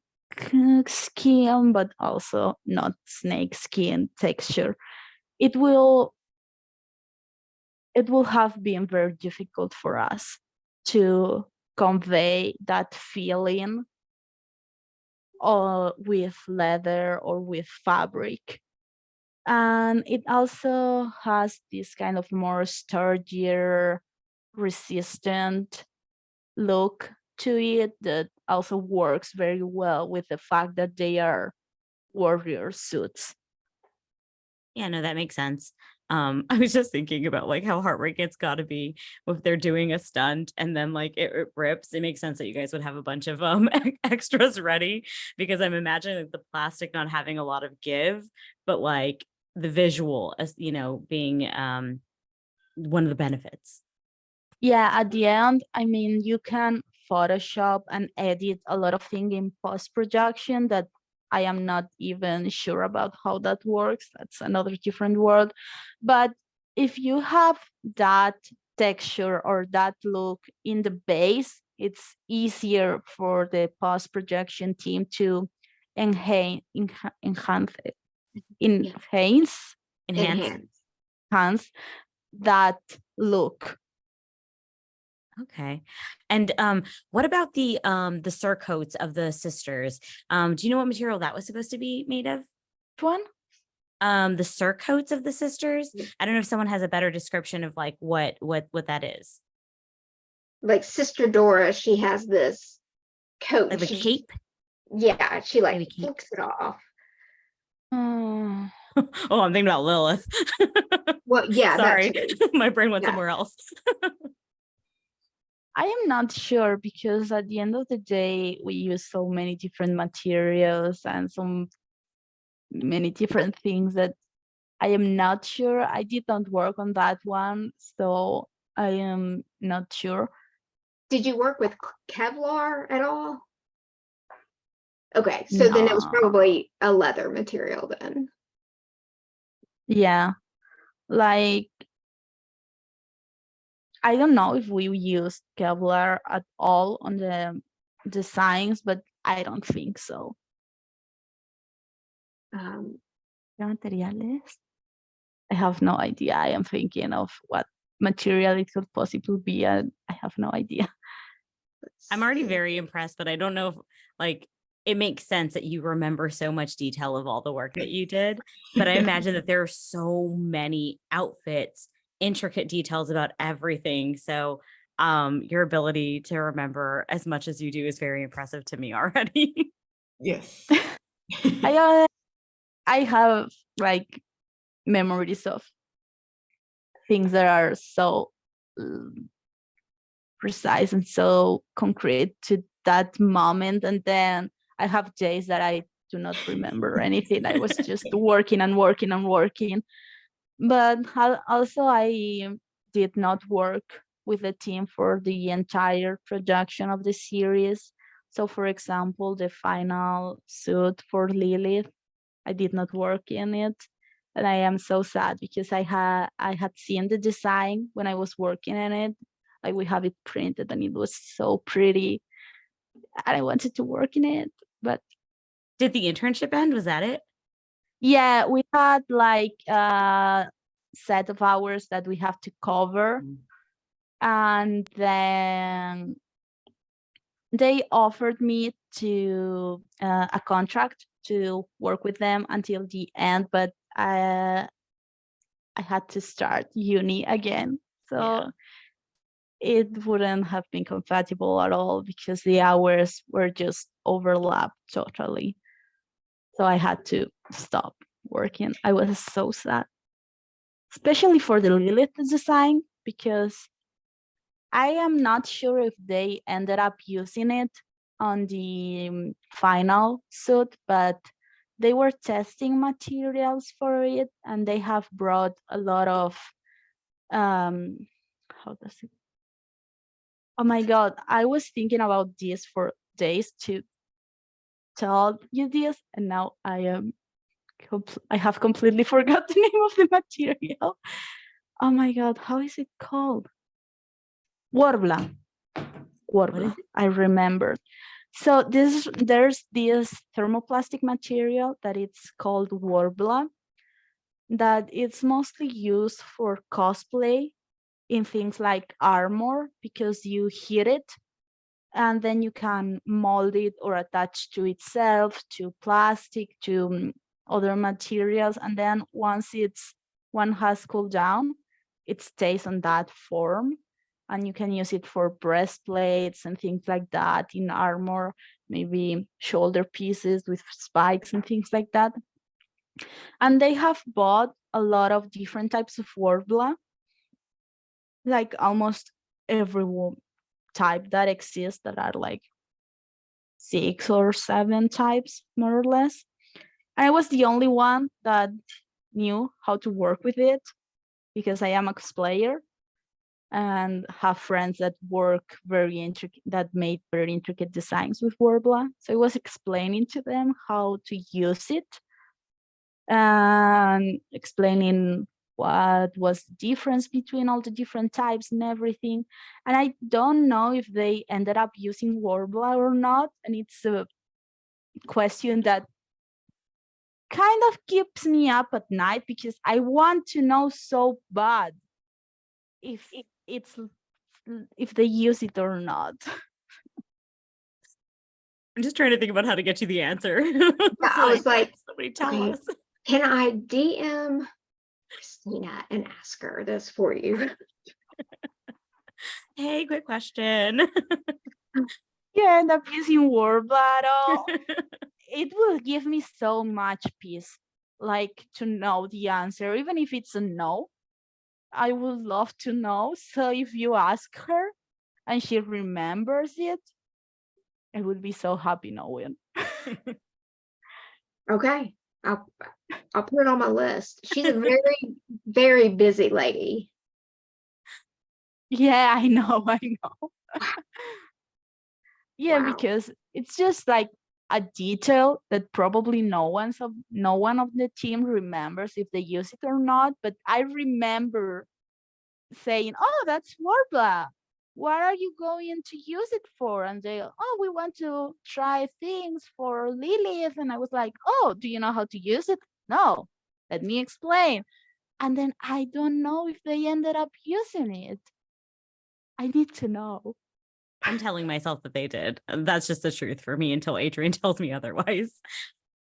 S1: skin, but also not snake skin texture. It will have been very difficult for us to convey that feeling or with leather or with fabric. And it also has this kind of more sturdier, resistant look to it that also works very well with the fact that they are warrior suits.
S2: Yeah, no, that makes sense. I was just thinking about like how heartbreaking it's got to be if they're doing a stunt and then like it rips. It makes sense that you guys would have a bunch of extras ready, because I'm imagining like the plastic not having a lot of give, but like the visual as you know being one of the benefits.
S1: Yeah, at the end, I mean, you can Photoshop and edit a lot of things in post-production that I am not even sure about how that works. That's another different world. But if you have that texture or that look in the base, it's easier for the post projection team to enhance enhance
S3: Yeah.
S1: enhance
S2: Enhance.
S1: enhance that look.
S2: Okay. And what about the surcoats of the sisters? Do you know what material that was supposed to be made of?
S1: Which one?
S2: The surcoats of the sisters. I don't know if someone has a better description of like what that is.
S3: Like Sister Dora, she has this coat.
S2: Like the
S3: She,
S2: cape?
S3: yeah, she like
S2: Maybe cape.
S3: flicks it off.
S1: Oh,
S2: Oh, I'm thinking about Lilith.
S3: Well, yeah, that
S2: Sorry.
S3: too.
S2: My brain went
S3: Yeah.
S2: somewhere else.
S1: I am not sure because at the end of the day, we use so many different materials and so many different things that I am not sure. I did not work on that one, so I am not sure.
S3: Did you work with Kevlar at all? Okay, so then it was
S1: No.
S3: probably a leather material then.
S1: Yeah, like I don't know if we used Kevlar at all on the designs, but I don't think so. ¿Qué materiales? I have no idea. I am thinking of what material it could possibly be, and I have no idea.
S2: I'm already very impressed, but I don't know if like it makes sense that you remember so much detail of all the work that you did. But I imagine that there are so many outfits, intricate details about everything. So your ability to remember as much as you do is very impressive to me already.
S4: Yes.
S1: I have like memories of things that are so precise and so concrete to that moment, and then I have days that I do not remember anything. I was just working and working and working. But also I did not work with the team for the entire production of the series. So for example, the final suit for Lilith, I did not work in it. And I am so sad because I had seen the design when I was working in it. Like we have it printed and it was so pretty. And I wanted to work in it. But
S2: Did the internship end? Was that it?
S1: yeah, we had like a set of hours that we have to cover. And then they offered me to a contract to work with them until the end, but I had to start uni again. So
S2: Yeah.
S1: it wouldn't have been compatible at all because the hours were just overlapped totally. So I had to stop working. I was so sad, especially for the Lilith design, because I am not sure if they ended up using it on the final suit, but they were testing materials for it, and they have brought a lot of how does it? Oh my God, I was thinking about this for days to tell you this, and now I am I have completely forgot the name of the material. Oh my God, how is it called? Warbla. Warbla. I remembered. So there's this thermoplastic material that it's called Warbla, that it's mostly used for cosplay in things like armor because you heat it and then you can mold it or attach to itself, to plastic, to other materials, and then once one has cooled down, it stays on that form, and you can use it for breastplates and things like that in armor, maybe shoulder pieces with spikes and things like that. And they have bought a lot of different types of Warbla, like almost every type that exists, that are like 6 or 7 types more or less. I was the only one that knew how to work with it because I am a cosplayer and have friends that work very intricate, that made very intricate designs with Warbla. So I was explaining to them how to use it and explaining what was the difference between all the different types and everything. And I don't know if they ended up using Warbler or not. And it's a question that kind of keeps me up at night because I want to know so bad if they use it or not.
S2: I'm just trying to think about how to get you the answer.
S3: I was like,
S2: somebody tell
S3: okay,
S2: us.
S3: can I DM Christina and ask her this for you?
S2: Hey, quick question.
S1: You end up using Warbler. It will give me so much peace, like to know the answer, even if it's a no. I would love to know. So if you ask her and she remembers it, I would be so happy knowing.
S3: Okay, I'll put it on my list. She's a very, very busy lady.
S1: Yeah, I know. Yeah,
S3: Wow.
S1: because it's just like a detail that probably no one of the team remembers if they use it or not. But I remember saying, "Oh, that's Warbler. What are you going to use it for?" And they, "Oh, we want to try things for Lilith." And I was like, "Oh, do you know how to use it?" "No." "Let me explain." And then I don't know if they ended up using it. I need to know.
S2: I'm telling myself that they did. That's just the truth for me until Adrian tells me otherwise.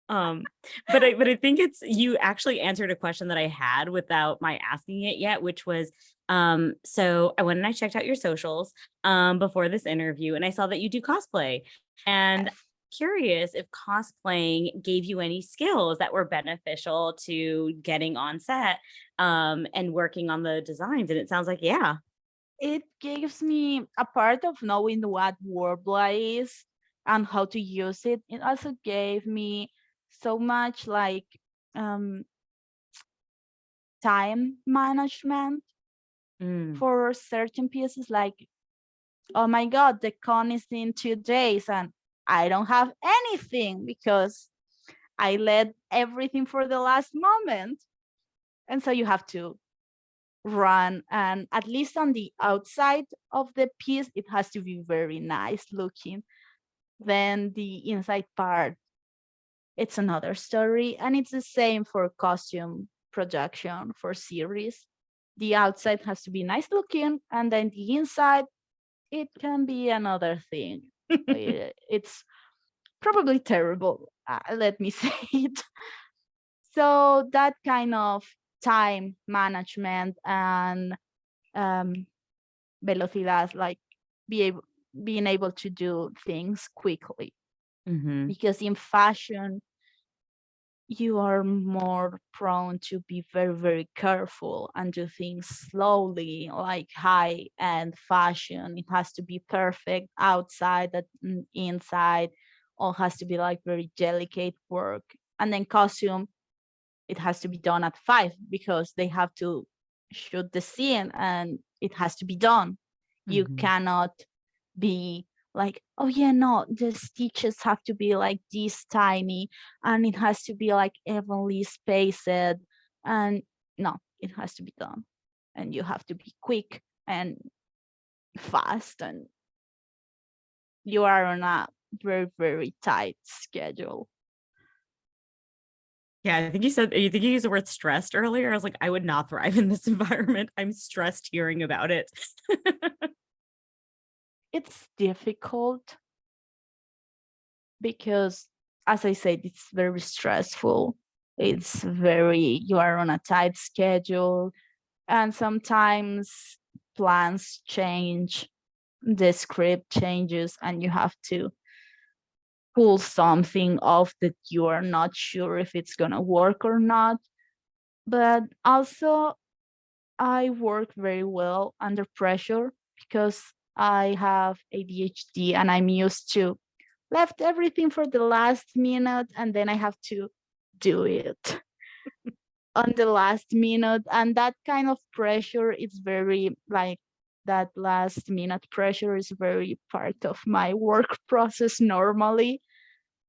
S2: But I think you actually answered a question that I had without my asking it yet, which was, so I went and I checked out your socials before this interview, and I saw that you do cosplay, and
S1: Yes.
S2: curious if cosplaying gave you any skills that were beneficial to getting on set and working on the designs. And it sounds like, yeah.
S1: It gives me a part of knowing what Warbler is and how to use it. It also gave me so much like time management for certain pieces. Like, oh my God, the con is in 2 days and I don't have anything because I led everything for the last moment. And so you have to run, and at least on the outside of the piece it has to be very nice looking. Then the inside part, it's another story. And it's the same for costume production for series. The outside has to be nice looking, and then the inside, it can be another thing. It's probably terrible, let me say it. So that kind of time management and velocidad, like being able to do things quickly. Because in fashion, you are more prone to be very, very careful and do things slowly, like high-end fashion. It has to be perfect outside and inside. All has to be like very delicate work. And then costume, it has to be done at 5 because they have to shoot the scene and it has to be done. You cannot be like, oh yeah, no, the stitches have to be like this tiny and it has to be like evenly spaced. And no, it has to be done. And you have to be quick and fast, and you are on a very, very tight schedule.
S2: Yeah, I think you used the word stressed earlier. I was like, I would not thrive in this environment. I'm stressed hearing about it.
S1: It's difficult because, as I said, it's very stressful. It's you are on a tight schedule, and sometimes plans change, the script changes, and you have to pull something off that you are not sure if it's going to work or not. But also, I work very well under pressure because I have ADHD and I'm used to left everything for the last minute and then I have to do it on the last minute. And that kind of pressure is very like that last minute pressure is very part of my work process normally.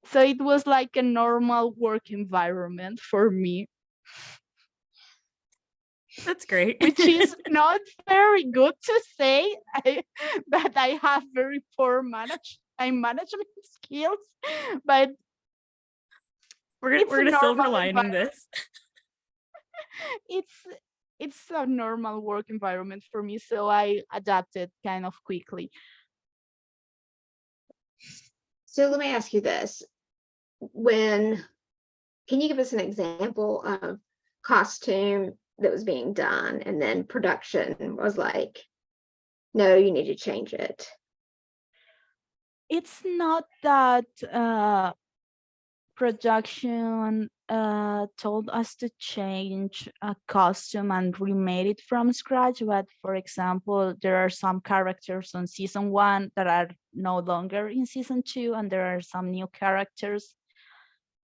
S1: So it was like a normal work environment for me.
S2: That's great.
S1: which is not very good to say. That I have very poor time management skills, but
S2: we're
S1: it's a
S2: gonna silver
S1: normal
S2: lining
S1: environment.
S2: this.
S1: It's it's a normal work environment for me, so I adapted kind of quickly.
S3: So let me ask you this. Can you give us an example of costume that was being done and then production was like, no, you need to change it?
S1: It's not that production told us to change a costume and remade it from scratch, but for example, there are some characters on season 1 that are no longer in season 2, and there are some new characters,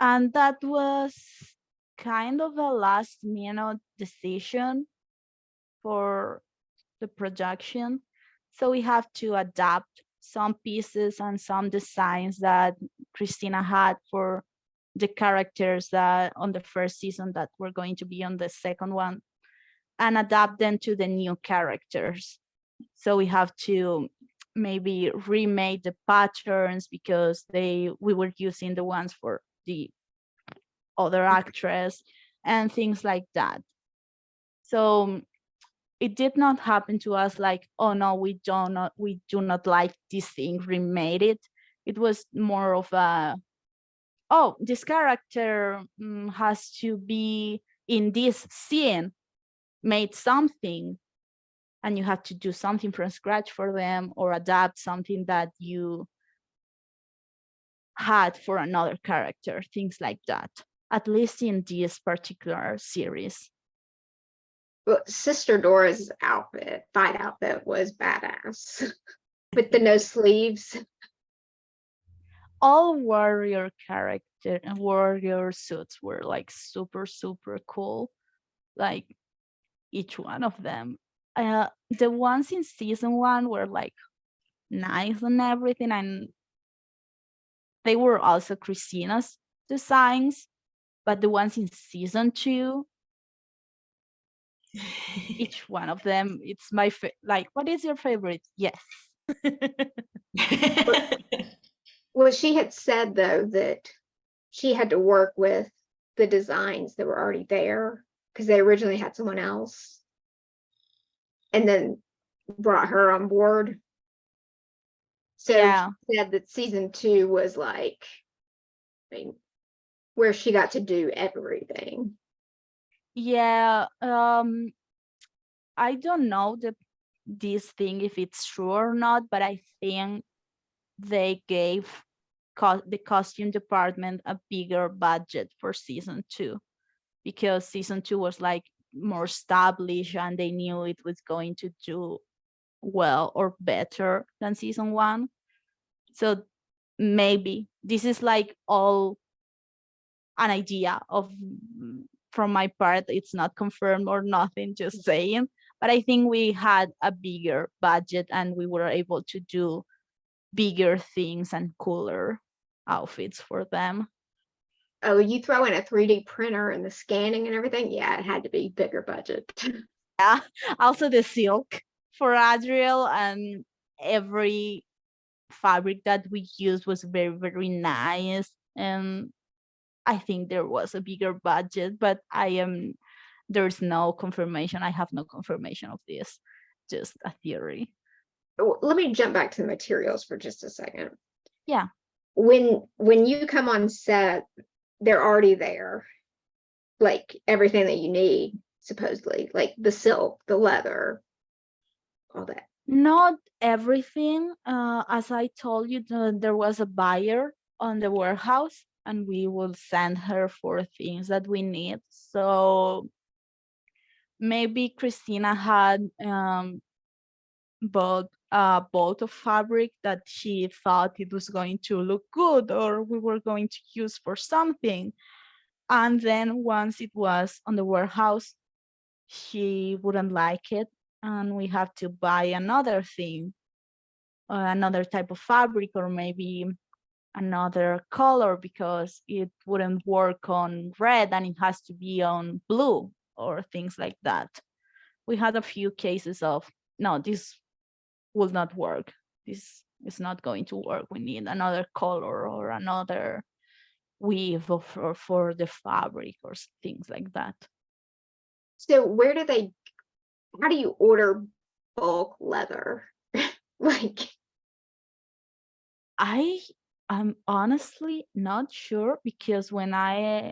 S1: and that was kind of a last minute decision for the production. So we have to adapt some pieces and some designs that Christina had for the characters that on the first season that were going to be on the second one, and adapt them to the new characters. So we have to maybe remake the patterns because we were using the ones for the other actress and things like that. So it did not happen to us like, oh no, we do not like this thing, remade it. It was more of a, oh, this character has to be in this scene, made something, and you have to do something from scratch for them or adapt something that you had for another character, things like that, at least in this particular series.
S3: Well, Sister Dora's fight outfit was badass with the no sleeves.
S1: All warrior suits were like super cool, like each one of them. The ones in season 1 were like nice and everything, and they were also Christina's designs, but the ones in season 2, each one of them, it's my like, what is your favorite? Yes.
S3: Well, she had said though that she had to work with the designs that were already there because they originally had someone else and then brought her on board. So
S1: Yeah.
S3: she said that season 2 was like, I mean, where she got to do everything.
S1: Yeah. I don't know this thing if it's true or not, but I think they gave the costume department a bigger budget for season 2 because season 2 was like more established and they knew it was going to do well or better than season 1. So maybe this is like all an idea of from my part. It's not confirmed or nothing, just saying, but I think we had a bigger budget and we were able to do bigger things and cooler outfits for them.
S3: Oh, you throw in a 3D printer and the scanning and everything. Yeah, it had to be bigger budget.
S1: Yeah. Also the silk for Adriel, and every fabric that we used was very nice, and I think there was a bigger budget, but there's no confirmation. I have no confirmation of this, just a theory.
S3: Let me jump back to the materials for just a second.
S1: Yeah.
S3: When you come on set, they're already there, like everything that you need, supposedly, like the silk, the leather, all that.
S1: Not everything. As I told you, there was a buyer on the warehouse, and we will send her for things that we need. So maybe Christina had bought a bolt of fabric that she thought it was going to look good or we were going to use for something. And then once it was on the warehouse, she wouldn't like it. And we have to buy another thing, another type of fabric, or maybe another color because it wouldn't work on red and it has to be on blue or things like that. we had a few cases of, no, this will not work. This is not going to work. We need another color or another weave for the fabric or things like that.
S3: So how do you order bulk leather? Like,
S1: I am honestly not sure, because when I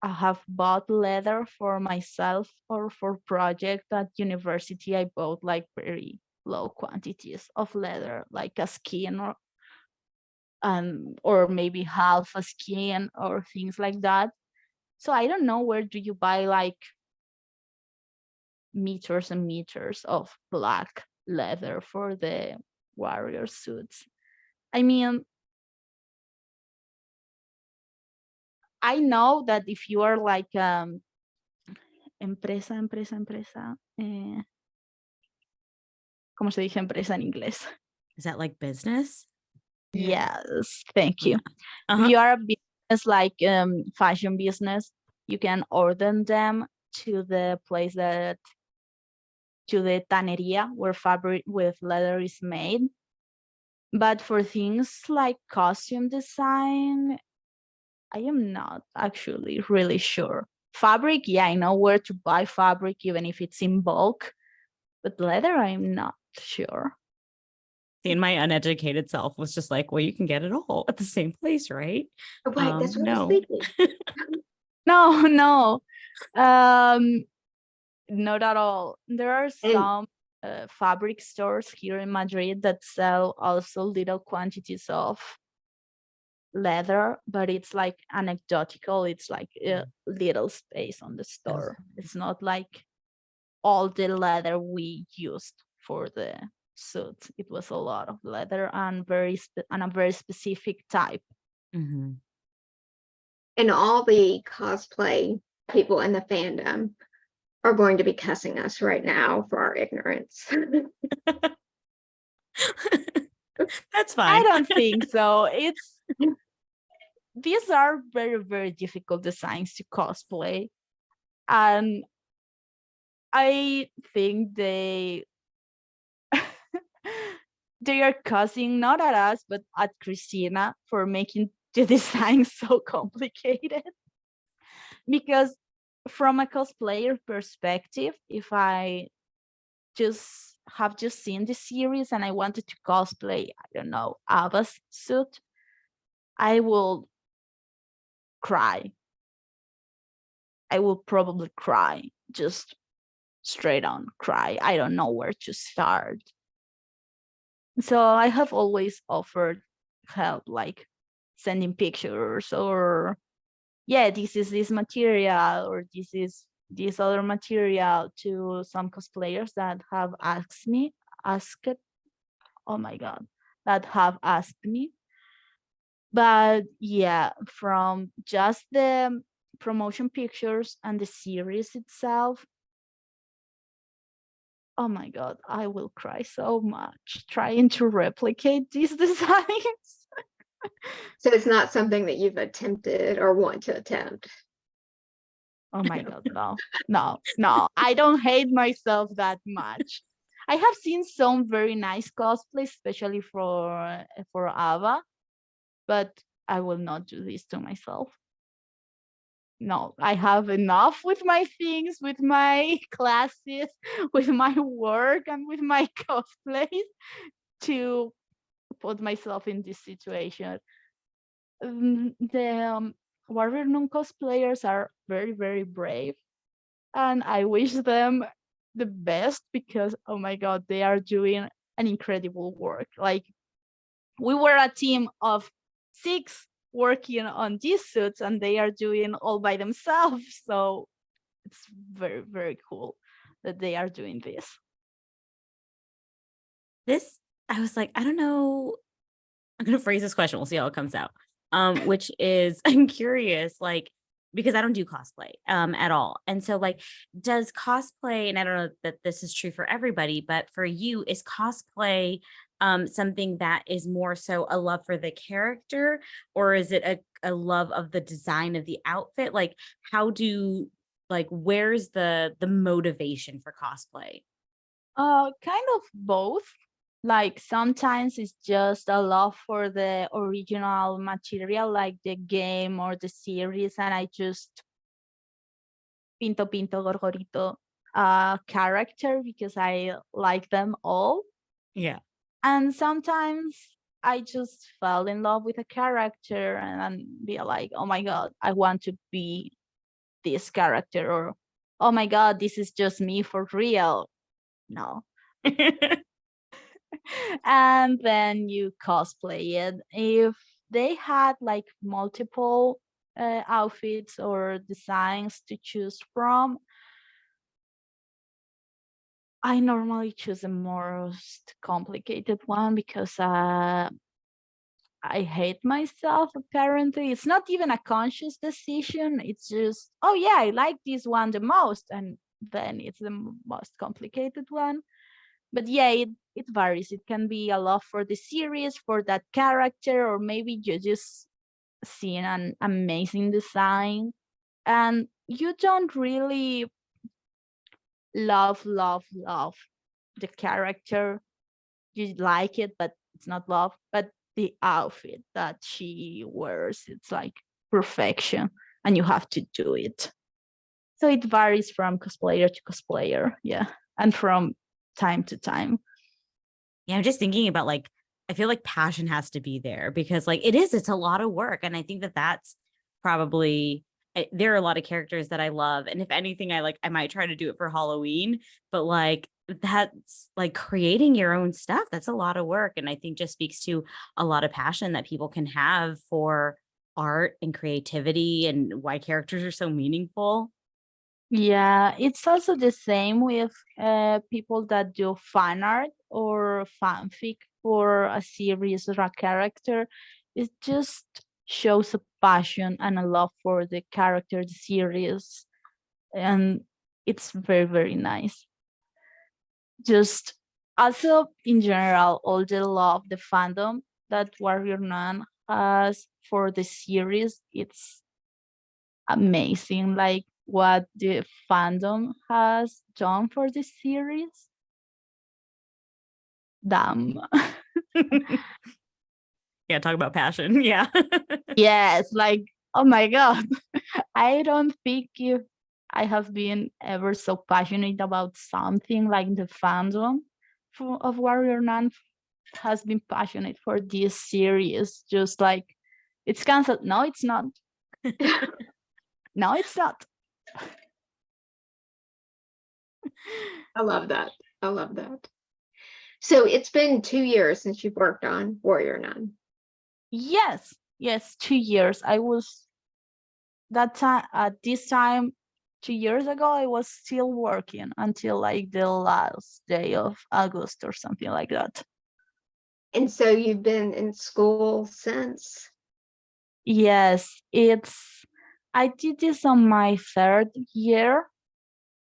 S1: have bought leather for myself or for project at university, I bought like very low quantities of leather, like a skein or maybe half a skein or things like that. So I don't know, where do you buy like meters and meters of black leather for the warrior suits? I mean, I know that if you are like empresa, ¿cómo se dice empresa en inglés?
S2: Is that like business?
S1: Yes, thank you.
S2: Yeah.
S1: If you are a business like fashion business, you can order them to the place to the tanneria where fabric with leather is made. But for things like costume design, I am not actually really sure. Fabric, yeah, I know where to buy fabric, even if it's in bulk. But leather, I'm not sure.
S2: And my uneducated self was just like, well, you can get it all at the same place, right?
S3: right, that's what I was
S2: No.
S3: thinking.
S1: No, not at all. There are some fabric stores here in Madrid that sell also little quantities of leather, but it's like anecdotal. It's like a little space on the store. It's not like all the leather we used for the suit. It was a lot of leather and a very specific type.
S2: Mm-hmm.
S3: And all the cosplay people in the fandom are going to be cussing us right now for our ignorance.
S2: That's fine.
S1: I don't think so. These are very, very difficult designs to cosplay. And I think they are cussing not at us, but at Christina for making the design so complicated. Because from a cosplayer perspective, if I have just seen the series and I wanted to cosplay, I don't know, Ava's suit, I will cry. I will probably cry, just straight on cry. I don't know where to start. So I have always offered help, like sending pictures or, yeah, this is this material or this is this other material to some cosplayers that have asked, oh my God, that have asked me. But yeah, from just the promotion pictures and the series itself, oh my God, I will cry so much trying to replicate these designs.
S3: So it's not something that you've attempted or want to attempt.
S1: Oh my God, no. I don't hate myself that much. I have seen some very nice cosplays, especially for Ava, but I will not do this to myself. No, I have enough with my things, with my classes, with my work, and with my cosplays to put myself in this situation. The Warrior Nun cosplayers are very, very brave, and I wish them the best because, oh my God, they are doing an incredible work. Like, we were a team of 6 working on these suits, and they are doing all by themselves. So it's very, very cool that they are doing this.
S2: I was like, I don't know. I'm going to phrase this question. We'll see how it comes out. Which is, I'm curious, like, because I don't do cosplay at all. And so like, does cosplay, and I don't know that this is true for everybody, but for you, is cosplay something that is more so a love for the character, or is it a love of the design of the outfit? Like, how do like where's the motivation for cosplay?
S1: Kind of both. Like sometimes it's just a love for the original material, like the game or the series, and I just pinto gorgorito character because I like them all.
S2: Yeah.
S1: And sometimes I just fell in love with a character and be like, oh my god, I want to be this character, or oh my god, this is just me for real. No. And then you cosplay it. If they had like multiple outfits or designs to choose from, I normally choose the most complicated one because I hate myself apparently. It's not even a conscious decision. It's just, oh yeah, I like this one the most. And then it's the most complicated one. But yeah, it varies. It can be a love for the series, for that character, or maybe you just seen an amazing design and you don't really love the character. You like it, but it's not love. But the outfit that she wears, it's like perfection, and you have to do it. So it varies from cosplayer to cosplayer, yeah, and from time to time.
S2: Yeah, I'm just thinking about like, I feel like passion has to be there because like it's a lot of work. And I think that that's probably, there are a lot of characters that I love. And if anything, I might try to do it for Halloween, but like that's like creating your own stuff. That's a lot of work. And I think just speaks to a lot of passion that people can have for art and creativity and why characters are so meaningful.
S1: Yeah, it's also the same with people that do fan art or fanfic for a series or a character. It just shows a passion and a love for the character, the series, and it's very, very nice. Just also in general, all the love, the fandom that Warrior Nun has for the series, it's amazing. Like what the fandom has done for the series. Damn.
S2: Yeah, talk about passion. Yeah.
S1: Yes, like oh my god. I don't think if I have been ever so passionate about something like the fandom of Warrior Nun has been passionate for this series. Just like it's cancelled. No, it's not. No, it's not.
S3: I love that. I love that. So it's been 2 years since you've worked on Warrior Nun.
S1: Yes, 2 years. I was that time at this time 2 years ago. I was still working until like the last day of August or something like that.
S3: And so you've been in school since.
S1: Yes, I did this on my third year,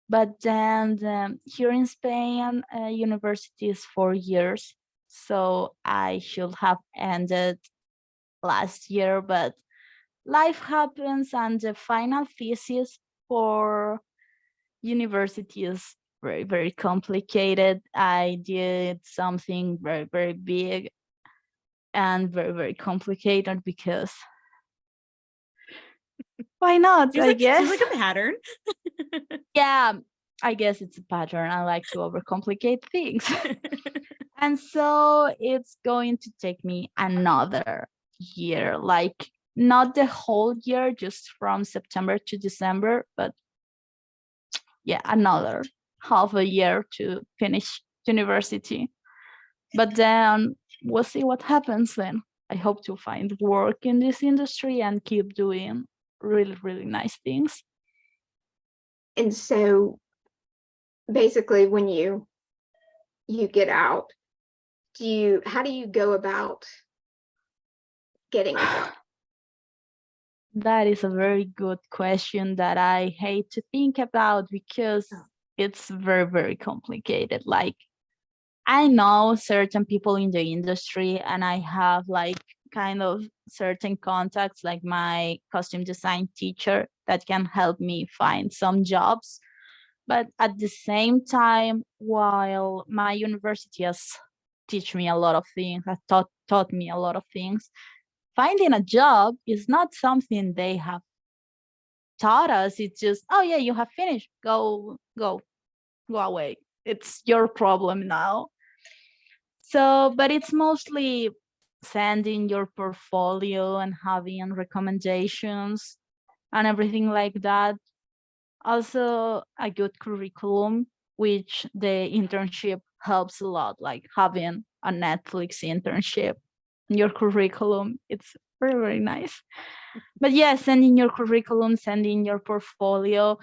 S1: but then here in Spain, university is 4 years, so I should have ended last year, but life happens, and the final thesis for university is very, very complicated. I did something very, very big and very, very complicated because why not? I
S2: Seems
S1: guess.
S2: like a pattern.
S1: Yeah, I guess it's a pattern. I like to overcomplicate things. And so it's going to take me another year, like not the whole year, just from September to December, but yeah, another half a year to finish university. But then we'll see what happens then. I hope to find work in this industry and keep doing really, really nice things.
S3: And so basically when you get out, how do you go about getting a job?
S1: That is a very good question that I hate to think about because it's very, very complicated. Like, I know certain people in the industry, and I have like kind of certain contacts, like my costume design teacher, that can help me find some jobs. But at the same time, while my university has teach me a lot of things, has taught me a lot of things, finding a job is not something they have taught us. It's just, oh yeah, you have finished. Go away. It's your problem now. So, but it's mostly sending your portfolio and having recommendations and everything like that. Also, a good curriculum, which the internship helps a lot, like having a Netflix internship in your curriculum. It's very, very nice. But yeah, sending your curriculum, sending your portfolio,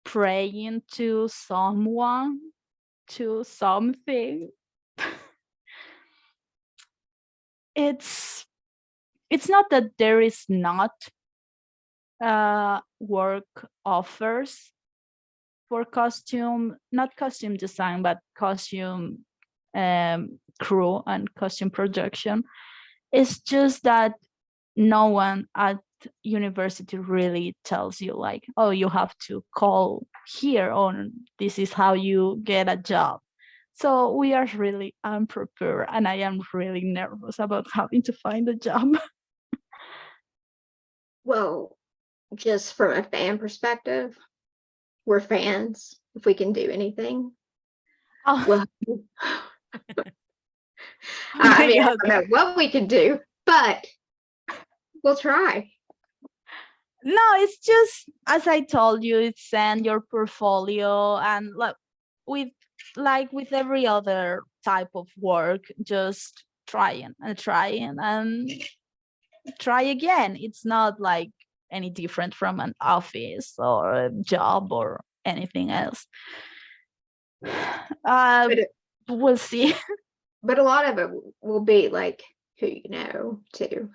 S1: praying to someone, to something. It's not that there is not work offers for costume, not costume design, but costume crew and costume production. It's just that no one at university really tells you like, oh, you have to call here, or this is how you get a job. So we are really unprepared, and I am really nervous about having to find a job.
S3: Well, just from a fan perspective, we're fans. If we can do anything,
S1: Oh,
S3: well, I mean, I don't know what we can do, but we'll try.
S1: no, it's just as I told you, it's send your portfolio, and like with every other type of work, just trying and trying and try again. It's not like any different from an office or a job or anything else.
S3: But,
S1: We'll see.
S3: but a lot of it will be like who you know too.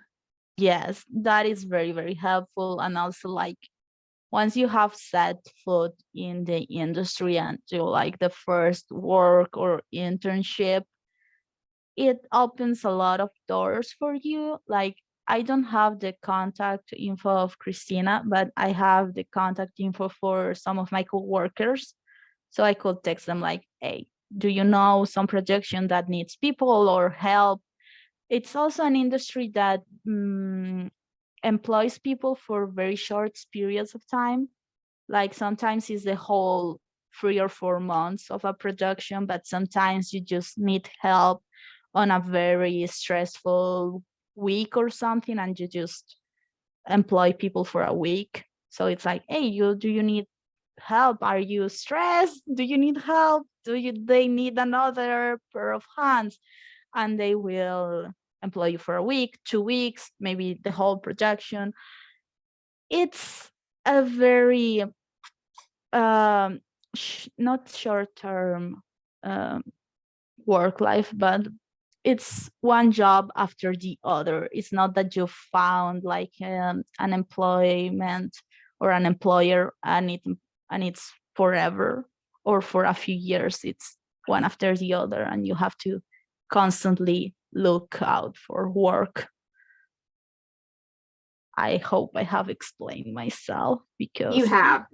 S1: Yes, that is very, very helpful. And also, like, once you have set foot in the industry and do like the first work or internship, it opens a lot of doors for you. Like, I don't have the contact info of Christina, but I have the contact info for some of my coworkers. So I could text them like, hey, do you know some projection that needs people or help? It's also an industry that employs people for very short periods of time. Like sometimes it's the whole 3 or 4 months of a production, but sometimes you just need help on a very stressful week or something, and you just employ people for a week. So it's like, hey, do you need help? Are you stressed? Do you need help? They need another pair of hands? And they will employ you for a week, 2 weeks, maybe the whole projection. It's a very not short-term work life, but it's one job after the other. It's not that you found like an employment or an employer and it's forever or for a few years. It's one after the other, and you have to constantly look out for work. I hope I have explained myself, because
S3: You have,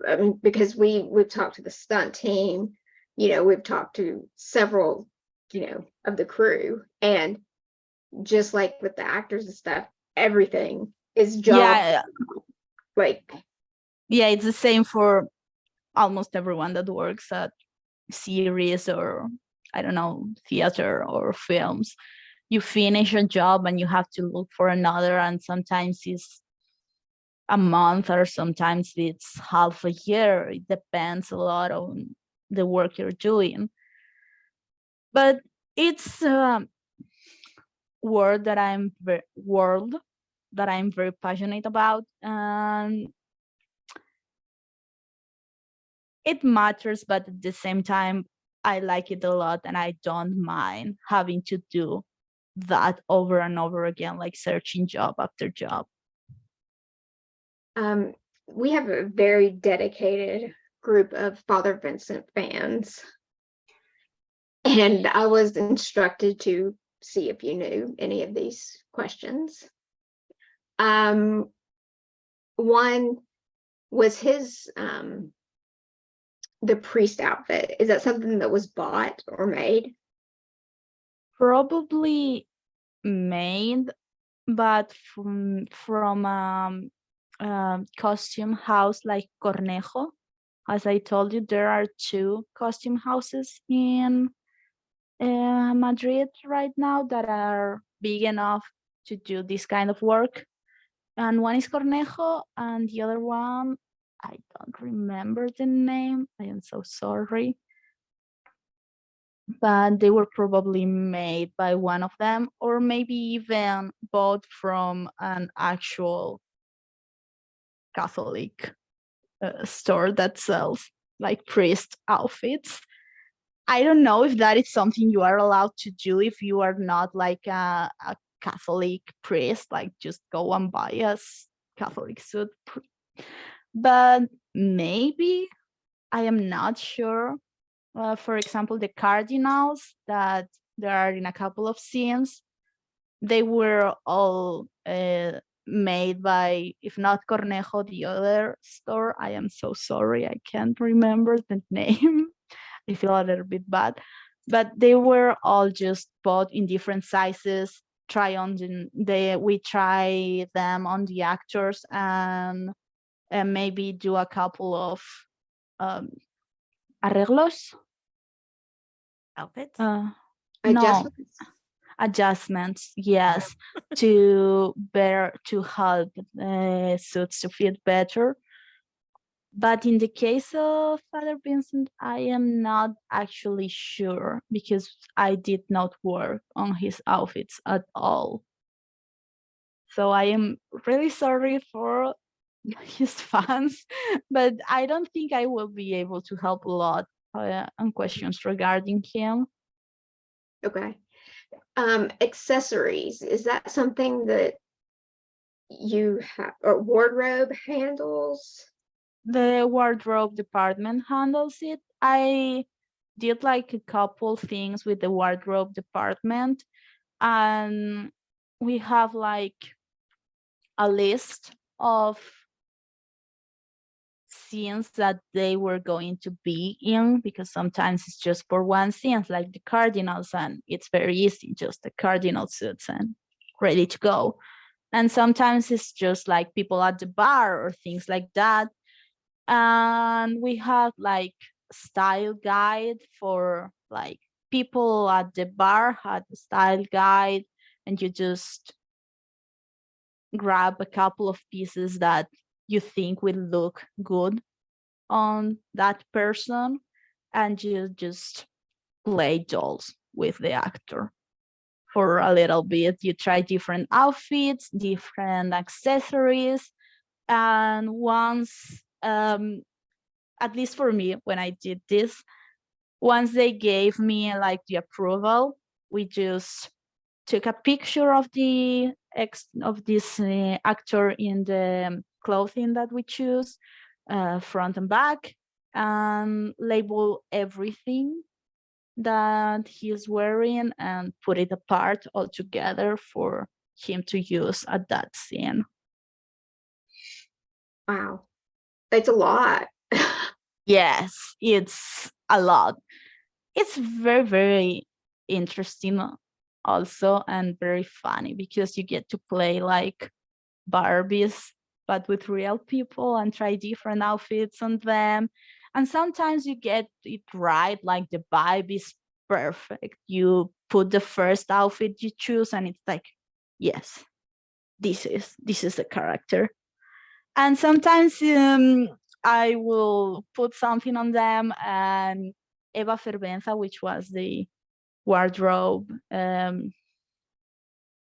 S3: because we've talked to the stunt team, we've talked to several, of the crew, and just like with the actors and stuff, everything is job.
S1: yeah,
S3: Like,
S1: yeah, it's the same for almost everyone that works at series or I don't know, theater or films. You finish a job and you have to look for another, and sometimes it's a month or sometimes it's half a year. It depends a lot on the work you're doing. But it's a world that I'm very passionate about, and it matters, but at the same time I like it a lot, and I don't mind having to do that over and over again, like searching job after job.
S3: we have a very dedicated group of Father Vincent fans, and I was instructed to see if you knew any of these questions. One was his the priest outfit. Is that something that was bought or made?
S1: Probably made, but from costume house like Cornejo. As I told you, there are 2 costume houses in Madrid right now that are big enough to do this kind of work. And one is Cornejo, and the other one, I don't remember the name. I am so sorry. But they were probably made by one of them, or maybe even bought from an actual Catholic store that sells like priest outfits. I don't know if that is something you are allowed to do if you are not like a Catholic priest, like just go and buy a Catholic suit. But maybe, I am not sure. For example, the cardinals that there are in a couple of scenes, they were all made by, if not Cornejo, the other store. I am so sorry, I can't remember the name. I feel a little bit bad, but they were all just bought in different sizes. We try them on the actors, and maybe do a couple of arreglos.
S2: Outfits?
S1: No,
S3: Adjustments?
S1: adjustments, yes, to help suits to fit better. But in the case of Father Vincent, I am not actually sure because I did not work on his outfits at all. So I am really sorry for his fans, but I don't think I will be able to help a lot on questions regarding him.
S3: Okay. Accessories, is that something that you have, or wardrobe handles?
S1: The wardrobe department handles it. I did like a couple things with the wardrobe department, and we have like a list of scenes that they were going to be in, because sometimes it's just for one scene, like the cardinals, and it's very easy, just the cardinal suits and ready to go. And sometimes it's just like people at the bar or things like that. And we have like style guide for like people at the bar had a style guide, and you just grab a couple of pieces that you think will look good on that person, and you just play dolls with the actor for a little bit. You try different outfits, different accessories, and once at least for me, when I did this, once they gave me like the approval, we just took a picture of this actor in the clothing that we choose, front and back, and label everything that he's wearing and put it apart all together for him to use at that scene.
S3: Wow, it's a lot.
S1: Yes, it's a lot. It's very, very interesting also, and very funny because you get to play like Barbies, but with real people, and try different outfits on them. And sometimes you get it right, like the vibe is perfect. You put the first outfit you choose, and it's like, yes, this is the character. And sometimes I will put something on them, and Eva Fervenza, which was the wardrobe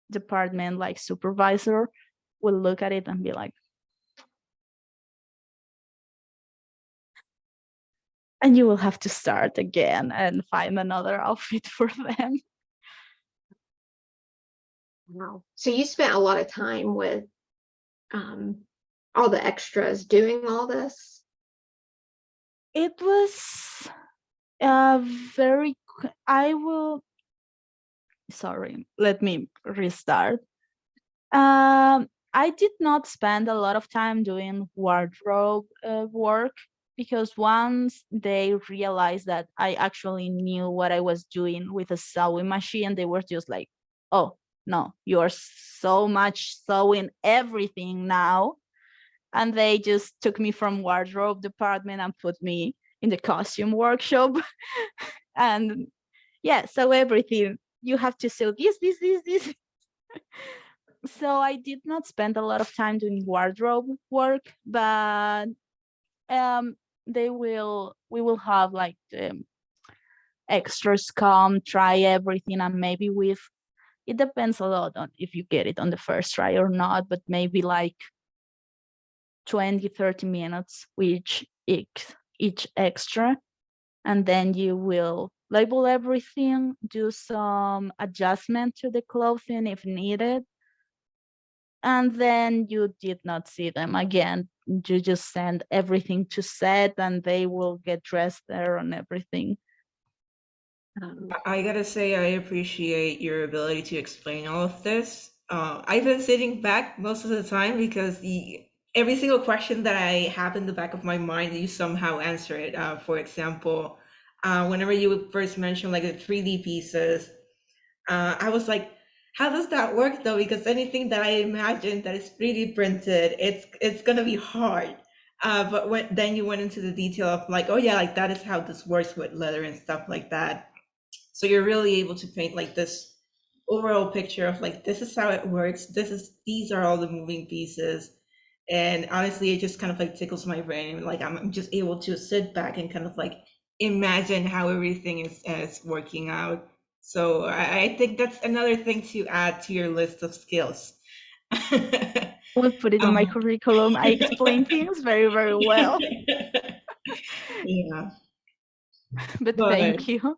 S1: department like supervisor, will look at it and be like, and you will have to start again and find another outfit for them.
S3: Wow. So you spent a lot of time with all the extras doing all this?
S1: It was very, sorry, let me restart. I did not spend a lot of time doing wardrobe work, because once they realized that I actually knew what I was doing with a sewing machine, they were just like, oh, no, you're so much sewing everything now. And they just took me from wardrobe department and put me in the costume workshop. And yeah, so everything. You have to sew this. So I did not spend a lot of time doing wardrobe work, but um we will have like extras come try everything, and maybe with it depends a lot on if you get it on the first try or not, but maybe like 20-30 minutes with each extra, and then you will label everything, do some adjustment to the clothing if needed, and then you did not see them again. You just send everything to set and they will get dressed there and everything.
S4: I gotta say, I appreciate your ability to explain all of this. I've been sitting back most of the time because every single question that I have in the back of my mind, you somehow answer it. For example, whenever you first mentioned like the 3D pieces, I was like, how does that work though? Because anything that I imagine that is 3D printed, it's gonna be hard. But then you went into the detail of like, oh yeah, like that is how this works with leather and stuff like that. So you're really able to paint like this overall picture of like this is how it works. These are all the moving pieces. And honestly, it just kind of like tickles my brain. Like I'm just able to sit back and kind of like imagine how everything is working out. So I think that's another thing to add to your list of skills.
S1: We'll put it on my curriculum. I explain things very, very well.
S4: Yeah.
S1: But
S4: But
S1: thank you.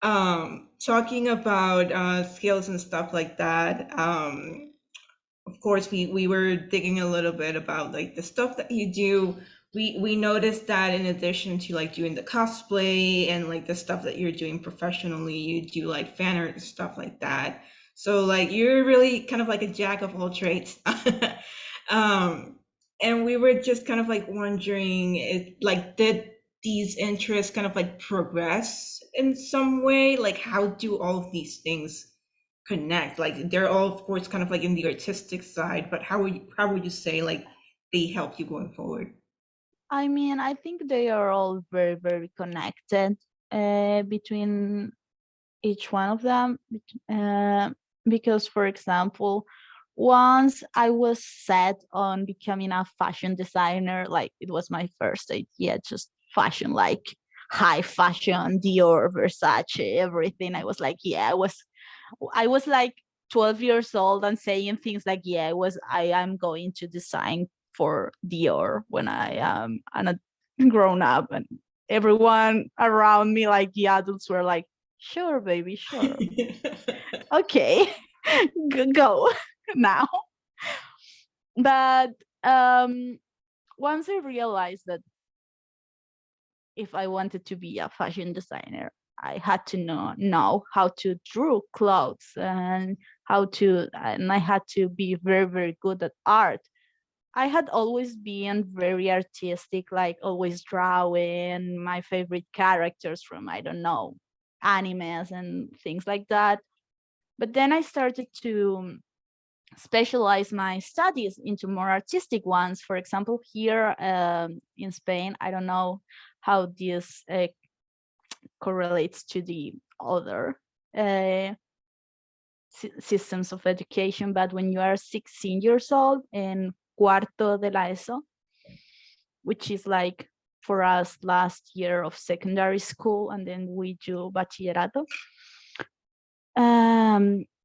S4: talking about skills and stuff like that, of course we were digging a little bit about like the stuff that you do. We noticed that in addition to like doing the cosplay and like the stuff that you're doing professionally, you do like fan art and stuff like that. So like you're really kind of like a jack of all trades. um and we were just kind of like wondering, like did these interests kind of like progress in some way? Like how do all of these things connect? Like they're all of course kind of like in the artistic side, but how would you say like they help you going forward?
S1: I mean, I think they are all very, very connected between each one of them. Uh, because, for example, once I was set on becoming a fashion designer, like it was my first idea, just fashion, like high fashion, Dior, Versace, everything. I was like, yeah, I was like 12 years old and saying things like, yeah, I am going to design for Dior when I am a grown up, and everyone around me, like the adults, were like, sure, baby, sure. Okay, go now. But once I realized that if I wanted to be a fashion designer, I had to know how to draw clothes, and I had to be very, very good at art. I had always been very artistic, like always drawing my favorite characters from, I don't know, animes and things like that. But then I started to specialize my studies into more artistic ones. For example, here in Spain, I don't know how this correlates to the other uh, systems of education, but when you are 16 years old in cuarto de la ESO, which is like for us last year of secondary school, and then we do bachillerato,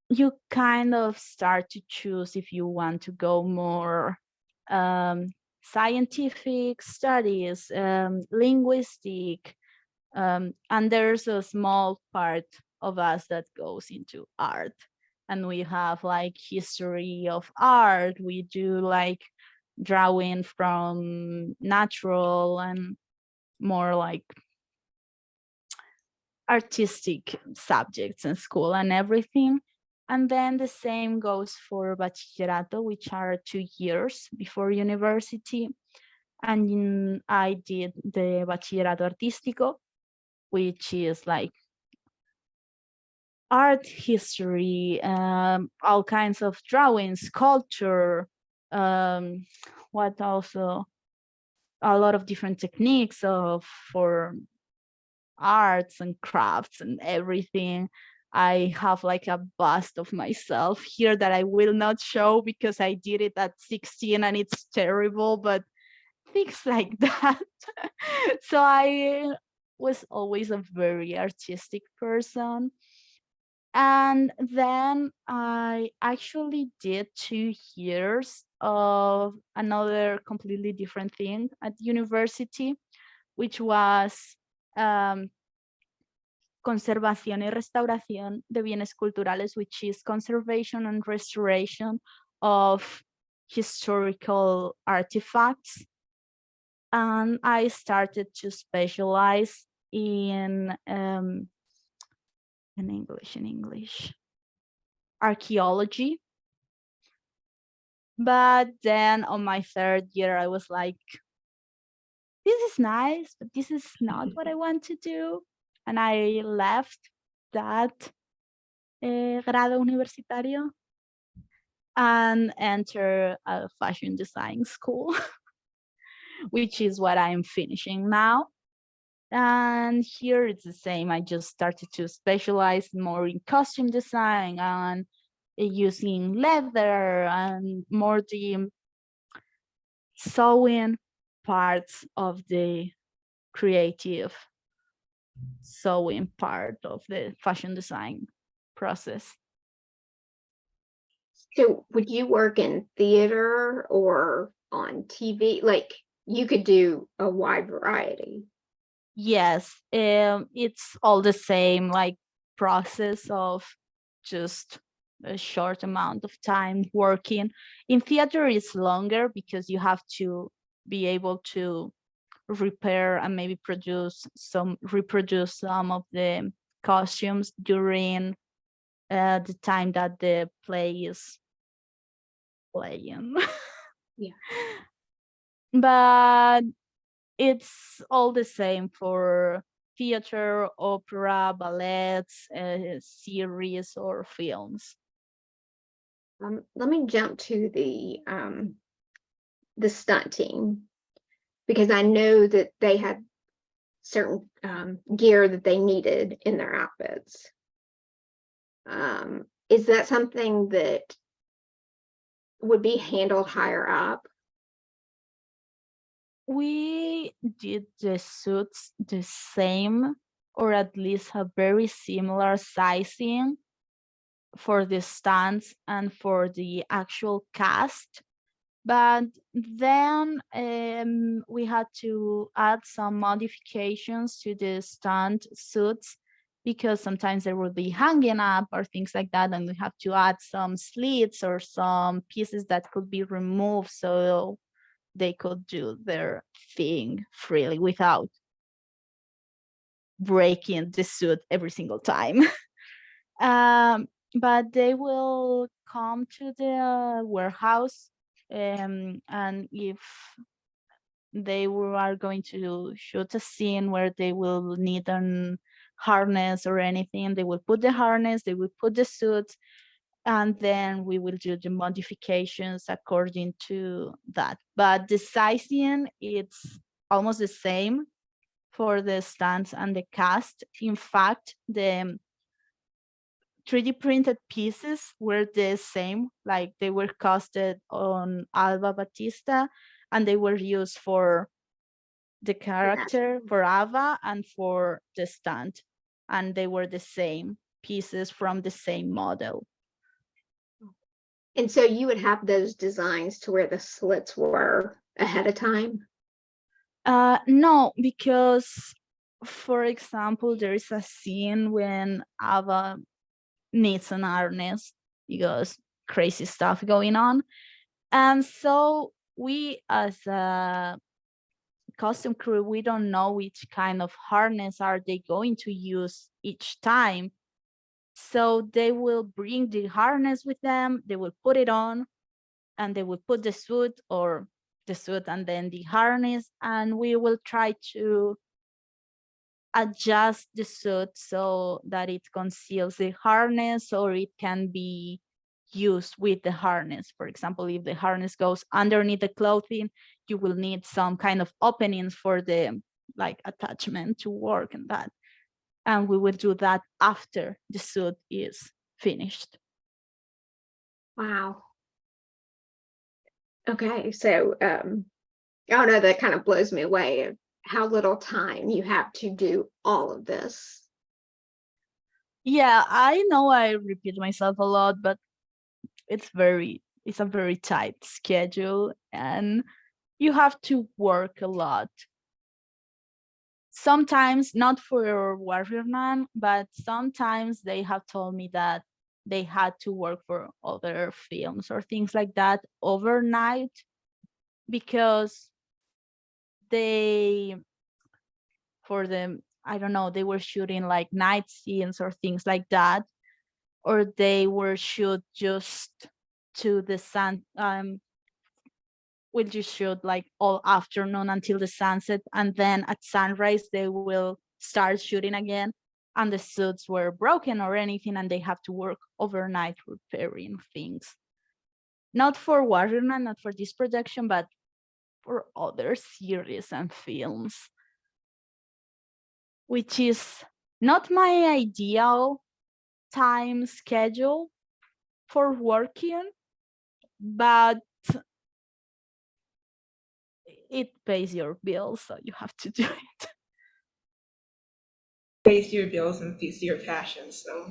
S1: you kind of start to choose if you want to go more scientific studies, linguistic, and there's a small part of us that goes into art. And we have like history of art. We do like drawing from natural and more like artistic subjects in school and everything. And then the same goes for bachillerato, which are 2 years before university. And I did the bachillerato artístico, which is like art history, all kinds of drawing, sculpture, what also a lot of different techniques for arts and crafts and everything. I have like a bust of myself here that I will not show because I did it at 16 and it's terrible, but things like that. So I was always a very artistic person. And then I actually did 2 years of another completely different thing at university, which was conservación y restauración de bienes culturales, which is conservation and restoration of historical artifacts. And I started to specialize in English, archaeology. But then on my 3rd year, I was like, this is nice, but this is not what I want to do. And I left that grado universitario and entered a fashion design school, which is what I'm finishing now. And here it's the same. I just started to specialize more in costume design and using leather and more the sewing parts of the creative sewing part of the fashion design process.
S3: So would you work in theater or on TV? Like you could do a wide variety.
S1: Yes, it's all the same, like process of just a short amount of time working. In theater, it's longer because you have to be able to repair and maybe reproduce some of the costumes during the time that the play is playing.
S3: Yeah.
S1: But it's all the same for theater, opera, ballets, series, or films.
S3: Let me jump to the stunt team, because I know that they had certain gear that they needed in their outfits. Is that something that would be handled higher up?
S1: We did the suits the same, or at least a very similar sizing for the stunts and for the actual cast. But then we had to add some modifications to the stunt suits because sometimes they would be hanging up or things like that, and we have to add some slits or some pieces that could be removed so they could do their thing freely without breaking the suit every single time. But they will come to the warehouse, and if they are going to shoot a scene where they will need an harness or anything, they will put the harness, they will put the suit, and then we will do the modifications according to that. But the sizing, it's almost the same for the stunts and the cast. In fact, the 3D printed pieces were the same, like they were casted on Alba Batista, and they were used for the character, for Ava, and for the stunt. And they were the same pieces from the same model.
S3: And so you would have those designs to where the slits were ahead of time?
S1: No, because, for example, there is a scene when Ava needs an harness because crazy stuff going on. And so we, as a costume crew, we don't know which kind of harness are they going to use each time. So they will bring the harness with them, they will put it on, and they will put the suit and then the harness, and we will try to adjust the suit so that it conceals the harness or it can be used with the harness. For example, if the harness goes underneath the clothing, you will need some kind of openings for the like attachment to work and that. And we will do that after the suit is finished.
S3: Wow. Okay, so I don't know, that kind of blows me away of how little time you have to do all of this.
S1: Yeah, I know I repeat myself a lot, but it's a very tight schedule and you have to work a lot. Sometimes not for Warrior Nun, but sometimes they have told me that they had to work for other films or things like that overnight because they, for them, I don't know, they were shooting like night scenes or things like that, or they were shoot just to the sun. Will just shoot like all afternoon until the sunset, and then at sunrise they will start shooting again, and the suits were broken or anything, and they have to work overnight repairing things. Not for Warrior Nun, not for this production, but for other series and films, which is not my ideal time schedule for working, but it pays your bills, so you have to do it.
S4: Pays your bills and feeds your passion. So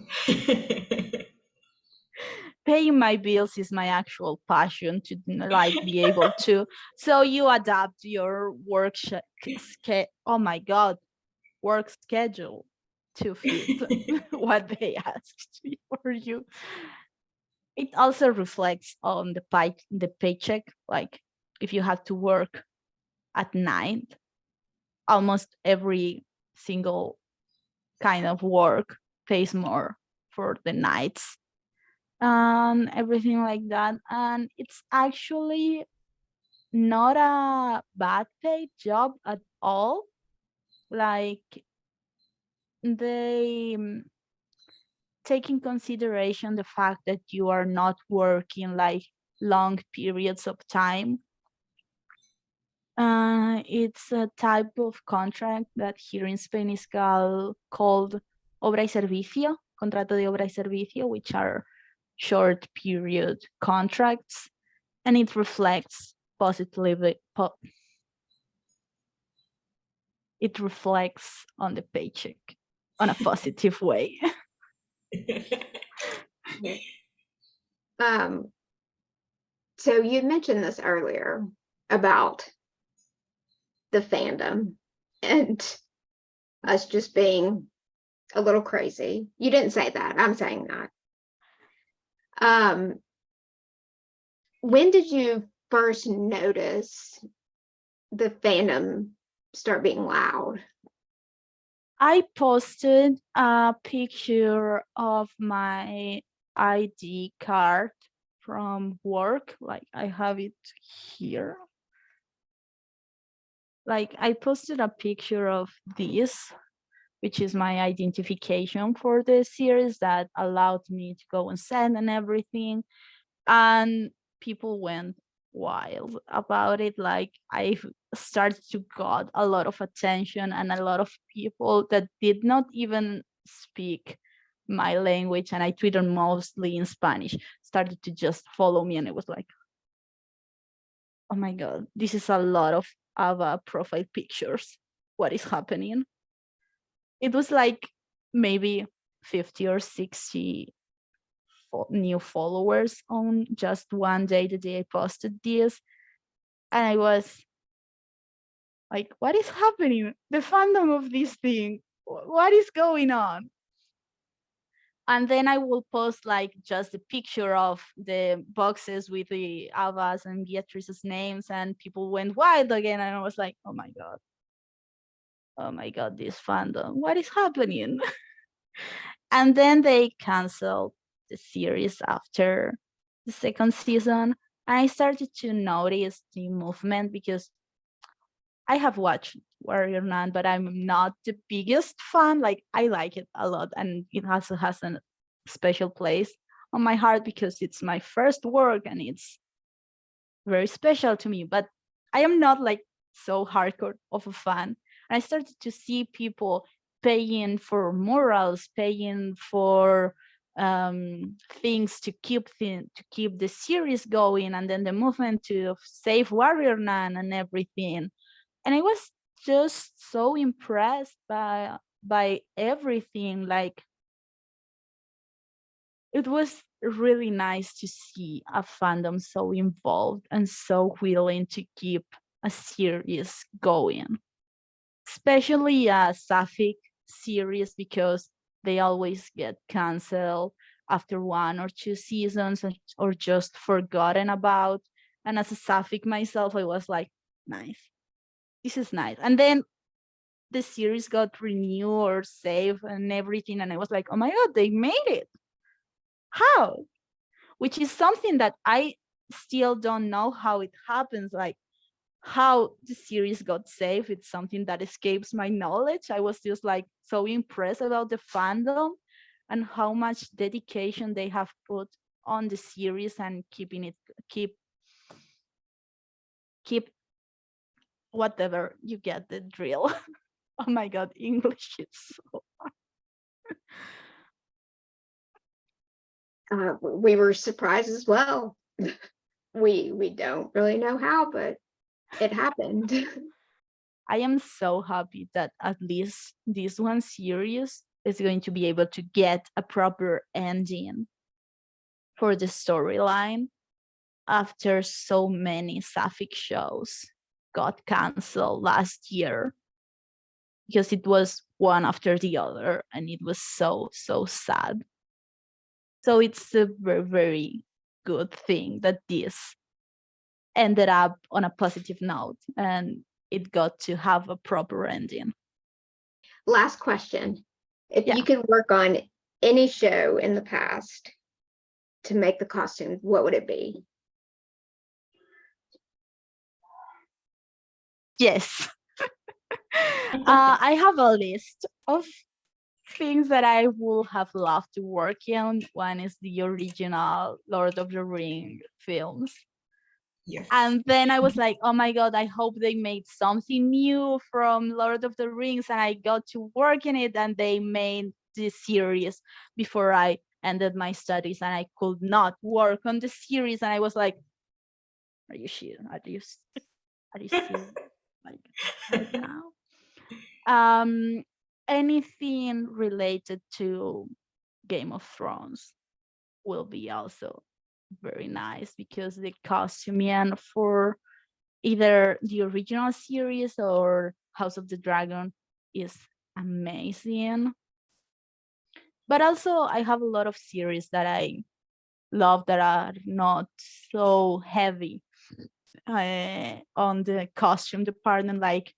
S1: Paying my bills is my actual passion to like be able to. So you adapt your work oh my god, work schedule to fit what they asked for you. It also reflects on the paycheck. Like if you have to work at night, almost every single kind of work pays more for the nights and everything like that. And it's actually not a bad paid job at all. Like they take in consideration the fact that you are not working like long periods of time. It's a type of contract that here in Spain is called obra y servicio, contrato de obra y servicio, which are short period contracts, and it reflects positively. It reflects on the paycheck on a positive way.
S3: So you mentioned this earlier about the fandom and us just being a little crazy. You didn't say that. I'm saying that. When did you first notice the fandom start being loud?
S1: I posted a picture of my ID card from work. Like I have it here. Like I posted a picture of this, which is my identification for the series that allowed me to go and send and everything. And people went wild about it. Like I started to got a lot of attention, and a lot of people that did not even speak my language, and I tweeted mostly in Spanish, started to just follow me, and it was like, oh my god, this is a lot of profile pictures. What is happening? It was like maybe 50 or 60 new followers on just one day, the day I posted this. And I was like, what is happening? The fandom of this thing, what is going on? And then I will post like just a picture of the boxes with the Ava's and Beatrice's names, and people went wild again. And I was like, oh my God, this fandom, what is happening? And then they canceled the series after the second season. And I started to notice the movement because I have watched Warrior Nun, but I'm not the biggest fan. Like, I like it a lot, and it also has a special place on my heart because it's my first work and it's very special to me. But I am not like so hardcore of a fan. And I started to see people paying for morals, paying for things to keep the series going, and then the movement to save Warrior Nun and everything. And I was just so impressed by everything. Like, it was really nice to see a fandom so involved and so willing to keep a series going, especially a sapphic series, because they always get canceled after 1 or 2 seasons or just forgotten about. And as a sapphic myself, I was like, nice, this is nice. And then the series got renewed or saved and everything, and I was like, oh my God, they made it. How? Which is something that I still don't know how it happens. Like, how the series got saved, it's something that escapes my knowledge. I was just like so impressed about the fandom and how much dedication they have put on the series and keep whatever, you get the drill. Oh my God, English is so
S3: We were surprised as well. We don't really know how, but it happened.
S1: I am so happy that at least this one series is going to be able to get a proper ending for the storyline after so many sapphic shows got canceled last year, because it was one after the other and it was so sad. So it's a very, very good thing that this ended up on a positive note and it got to have a proper ending.
S3: Last question. If
S1: Yeah.
S3: you could work on any show in the past to make the costume, what would it be?
S1: Yes. I have a list of things that I would have loved to work on. One is the original Lord of the Rings films.
S4: Yes.
S1: And then I was like, oh my God, I hope they made something new from Lord of the Rings. And I got to work in it, and they made this series before I ended my studies, and I could not work on the series. And I was like, are you sure? Are you serious? Like, right now? Anything related to Game of Thrones will be also very nice, because the costuming for either the original series or House of the Dragon is amazing. But also I have a lot of series that I love that are not so heavy on the costume department. Like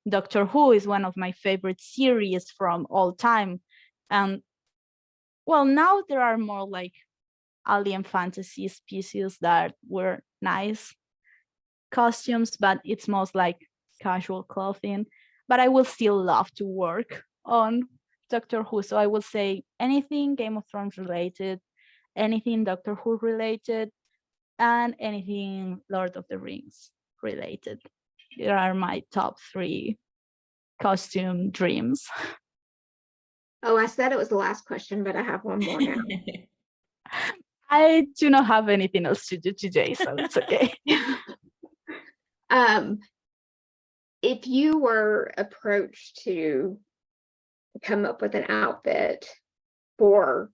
S1: Doctor Who is one of my favorite series from all time. And well, now there are more like alien fantasy species that were nice costumes, but it's most like casual clothing. But I will still love to work on Doctor Who. So I will say anything Game of Thrones related, anything Doctor Who related, and anything Lord of the Rings related. There are my top 3 costume dreams.
S3: Oh, I said it was the last question, but I have one more now.
S1: I do not have anything else to do today, so it's okay.
S3: If you were approached to come up with an outfit for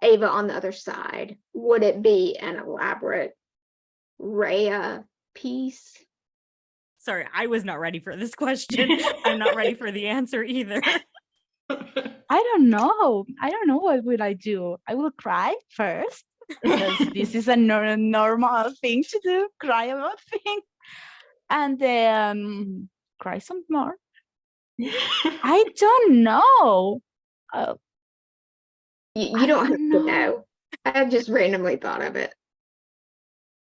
S3: Ava on the other side, would it be an elaborate Rhea piece?
S2: Sorry, I was not ready for this question. I'm not ready for the answer either.
S1: I don't know. I don't know what will I do. I will cry first because this is a normal thing to do, cry about things, and then cry some more. I don't know. Uh,
S3: You
S1: I
S3: don't have
S1: don't
S3: to
S1: know.
S3: know. I just randomly thought of it.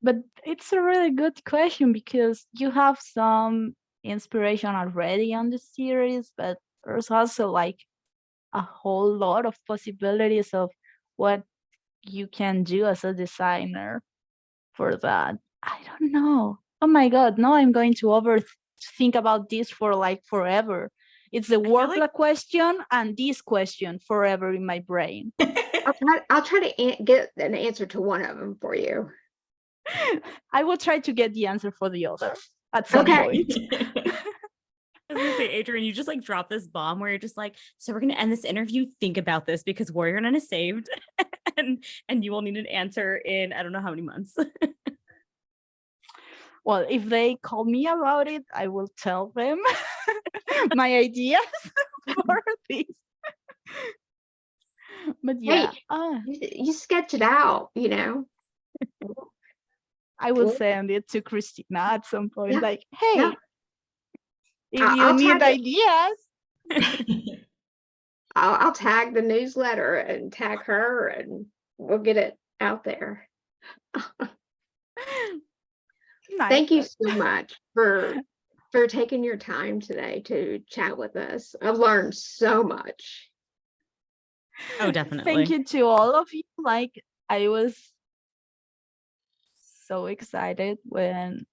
S1: But it's a really good question because you have some inspiration already on the series, but there's also like a whole lot of possibilities of what you can do as a designer for that. I don't know. Oh my god, now I'm going to think about this for like forever. It's the
S2: I feel like
S1: workload question and this question forever in my brain.
S3: I'll try to get an answer to one of them for you.
S1: I will try to get the answer for the other at some
S3: Okay.
S1: point.
S2: I was gonna say, Adrian, you just like drop this bomb where you're just like, so we're gonna end this interview. Think about this because Warrior Nun is saved, and you will need an answer in I don't know how many months.
S1: Well, if they call me about it, I will tell them my ideas for this. But yeah,
S3: Hey, you sketch it out, you know.
S1: I will
S3: Well,
S1: send it to Christina at some point.
S3: yeah,
S1: Like, hey,
S3: yeah.
S1: if you
S3: I'll
S1: need
S3: tag it.
S1: ideas,
S3: I'll tag the newsletter and tag her, and we'll get it out there.
S1: nice.
S3: Thank you so much for taking your time today to chat with us. I've learned so much.
S2: Oh, definitely.
S1: Thank you to all of you. Like, I was so excited when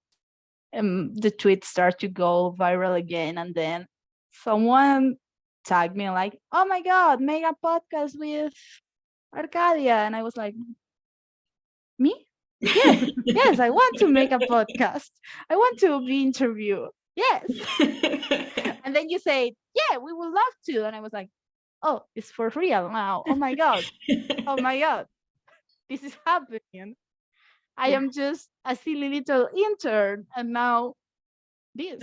S1: the tweets start to go viral again, and then someone tagged me like, "Oh my god, make a podcast with Arcadia," and I was like, "Me? Yes, yes, I want to make a podcast. I want to be interviewed. Yes." And then you say, "Yeah, we would love to," and I was like, "Oh, it's for real now. Oh my god, oh my god, this is happening. I
S3: Yeah.
S1: am just a silly little intern, and now this."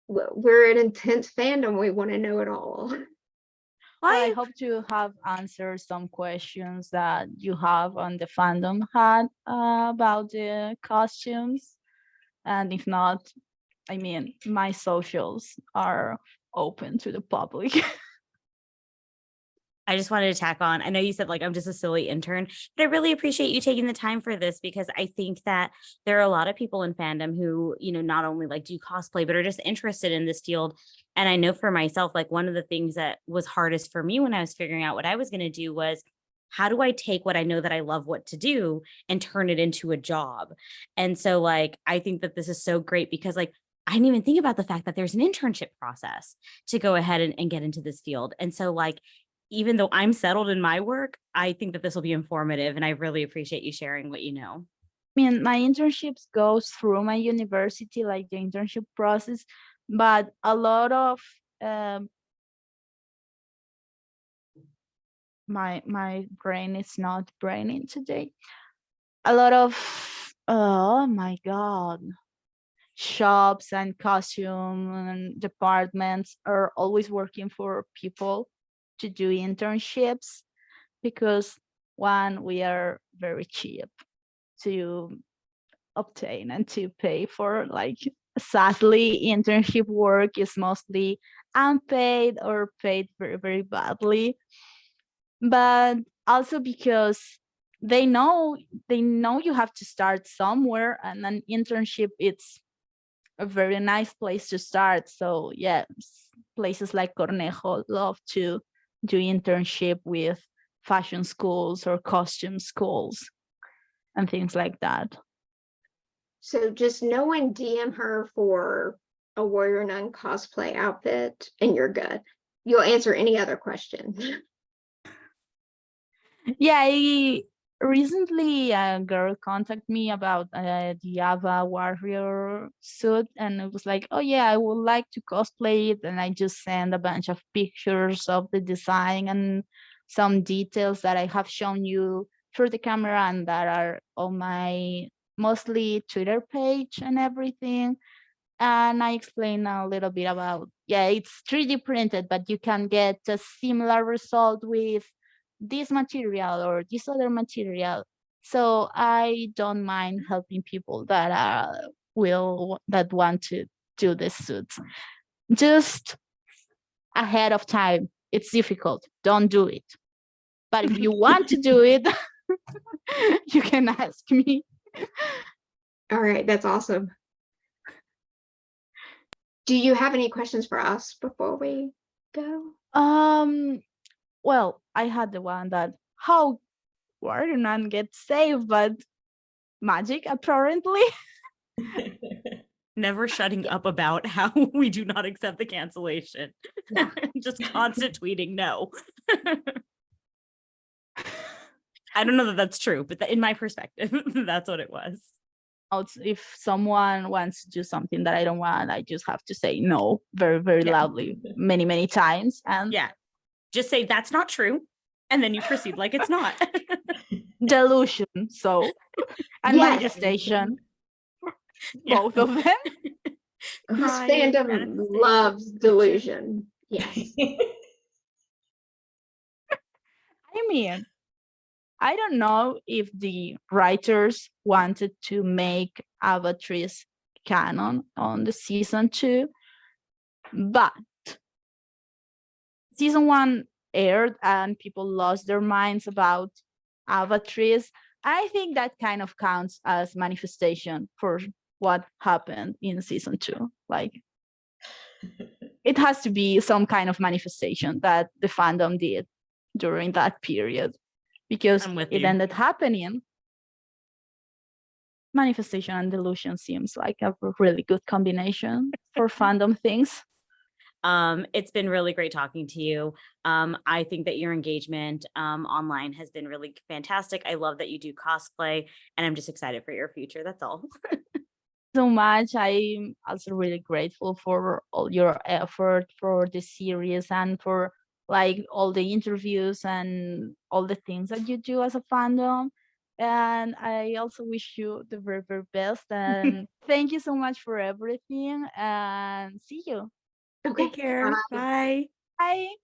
S3: We're an intense fandom. We want to know it all.
S1: Well, I hope to have answered some questions that you have on the fandom had about the costumes. And if not, I mean, my socials are open to the public.
S2: I just wanted to tack on. I know you said like I'm just a silly intern, but I really appreciate you taking the time for this because I think that there are a lot of people in fandom who, you know, not only like do cosplay, but are just interested in this field. And I know for myself, like one of the things that was hardest for me when I was figuring out what I was going to do was how do I take what I know that I love what to do and turn it into a job? And so like, I think that this is so great because like, I didn't even think about the fact that there's an internship process to go ahead and get into this field. And so like, even though I'm settled in my work, I think that this will be informative and I really appreciate you sharing what you know.
S1: I mean, my internships goes through my university, like the internship process, but a lot of my brain is not braining today. A lot of oh my god, shops and costume departments are always working for people to do internships because one, we are very cheap to obtain and to pay for. Like, sadly, internship work is mostly unpaid or paid very, very badly. But also because they know you have to start somewhere, and an internship it's a very nice place to start. So yeah, places like Cornejo love to do internship with fashion schools or costume schools and things like that.
S3: So just know and DM her for a Warrior Nun cosplay outfit, and you're good. You'll answer any other question.
S1: Yeah, recently a girl contacted me about the Ava warrior suit, and it was like, oh yeah, I would like to cosplay it, and I just sent a bunch of pictures of the design and some details that I have shown you through the camera and that are on my mostly Twitter page and everything. And I explained a little bit about yeah, it's 3D printed, but you can get a similar result with this material or this other material. So I don't mind helping people that want to do the suits. Just ahead of time, it's difficult. Don't do it. But if you want to do it, you can ask me.
S3: All right, that's awesome. Do you have any questions for us before we go?
S1: Well, I had the one that how Warrior Nun gets saved, but magic apparently.
S2: Never shutting up about how we do not accept the cancellation.
S3: Yeah.
S2: Just constant tweeting no. I don't know that that's true, but in my perspective, that's what it was.
S1: If someone wants to do something that I don't want, I just have to say no very, very loudly, many, many times. And
S2: yeah, just say that's not true. And then you proceed like it's not.
S1: Delusion. So, and
S3: Yes.
S1: manifestation. Both of them.
S3: This
S2: Crying,
S3: fandom
S2: manifestation.
S3: loves delusion. Yes.
S1: I mean, I don't know if the writers wanted to make Avatrice canon on the season 2, but season 1 aired and people lost their minds about Avatrice. I think that kind of counts as manifestation for what happened in season 2. Like, it has to be some kind of manifestation that the fandom did during that period, because
S2: I'm with
S1: it
S2: you.
S1: ended happening. Manifestation and delusion seems like a really good combination for fandom things.
S2: It's been really great talking to you. I think that your engagement online has been really fantastic. I love that you do cosplay, and I'm just excited for your future. That's all.
S1: So much. I'm also really grateful for all your effort for the series and for like all the interviews and all the things that you do as a fandom. And I also wish you the very, very best. And thank you so much for everything. And see you.
S3: Okay.
S2: Take care. Bye.
S1: Bye.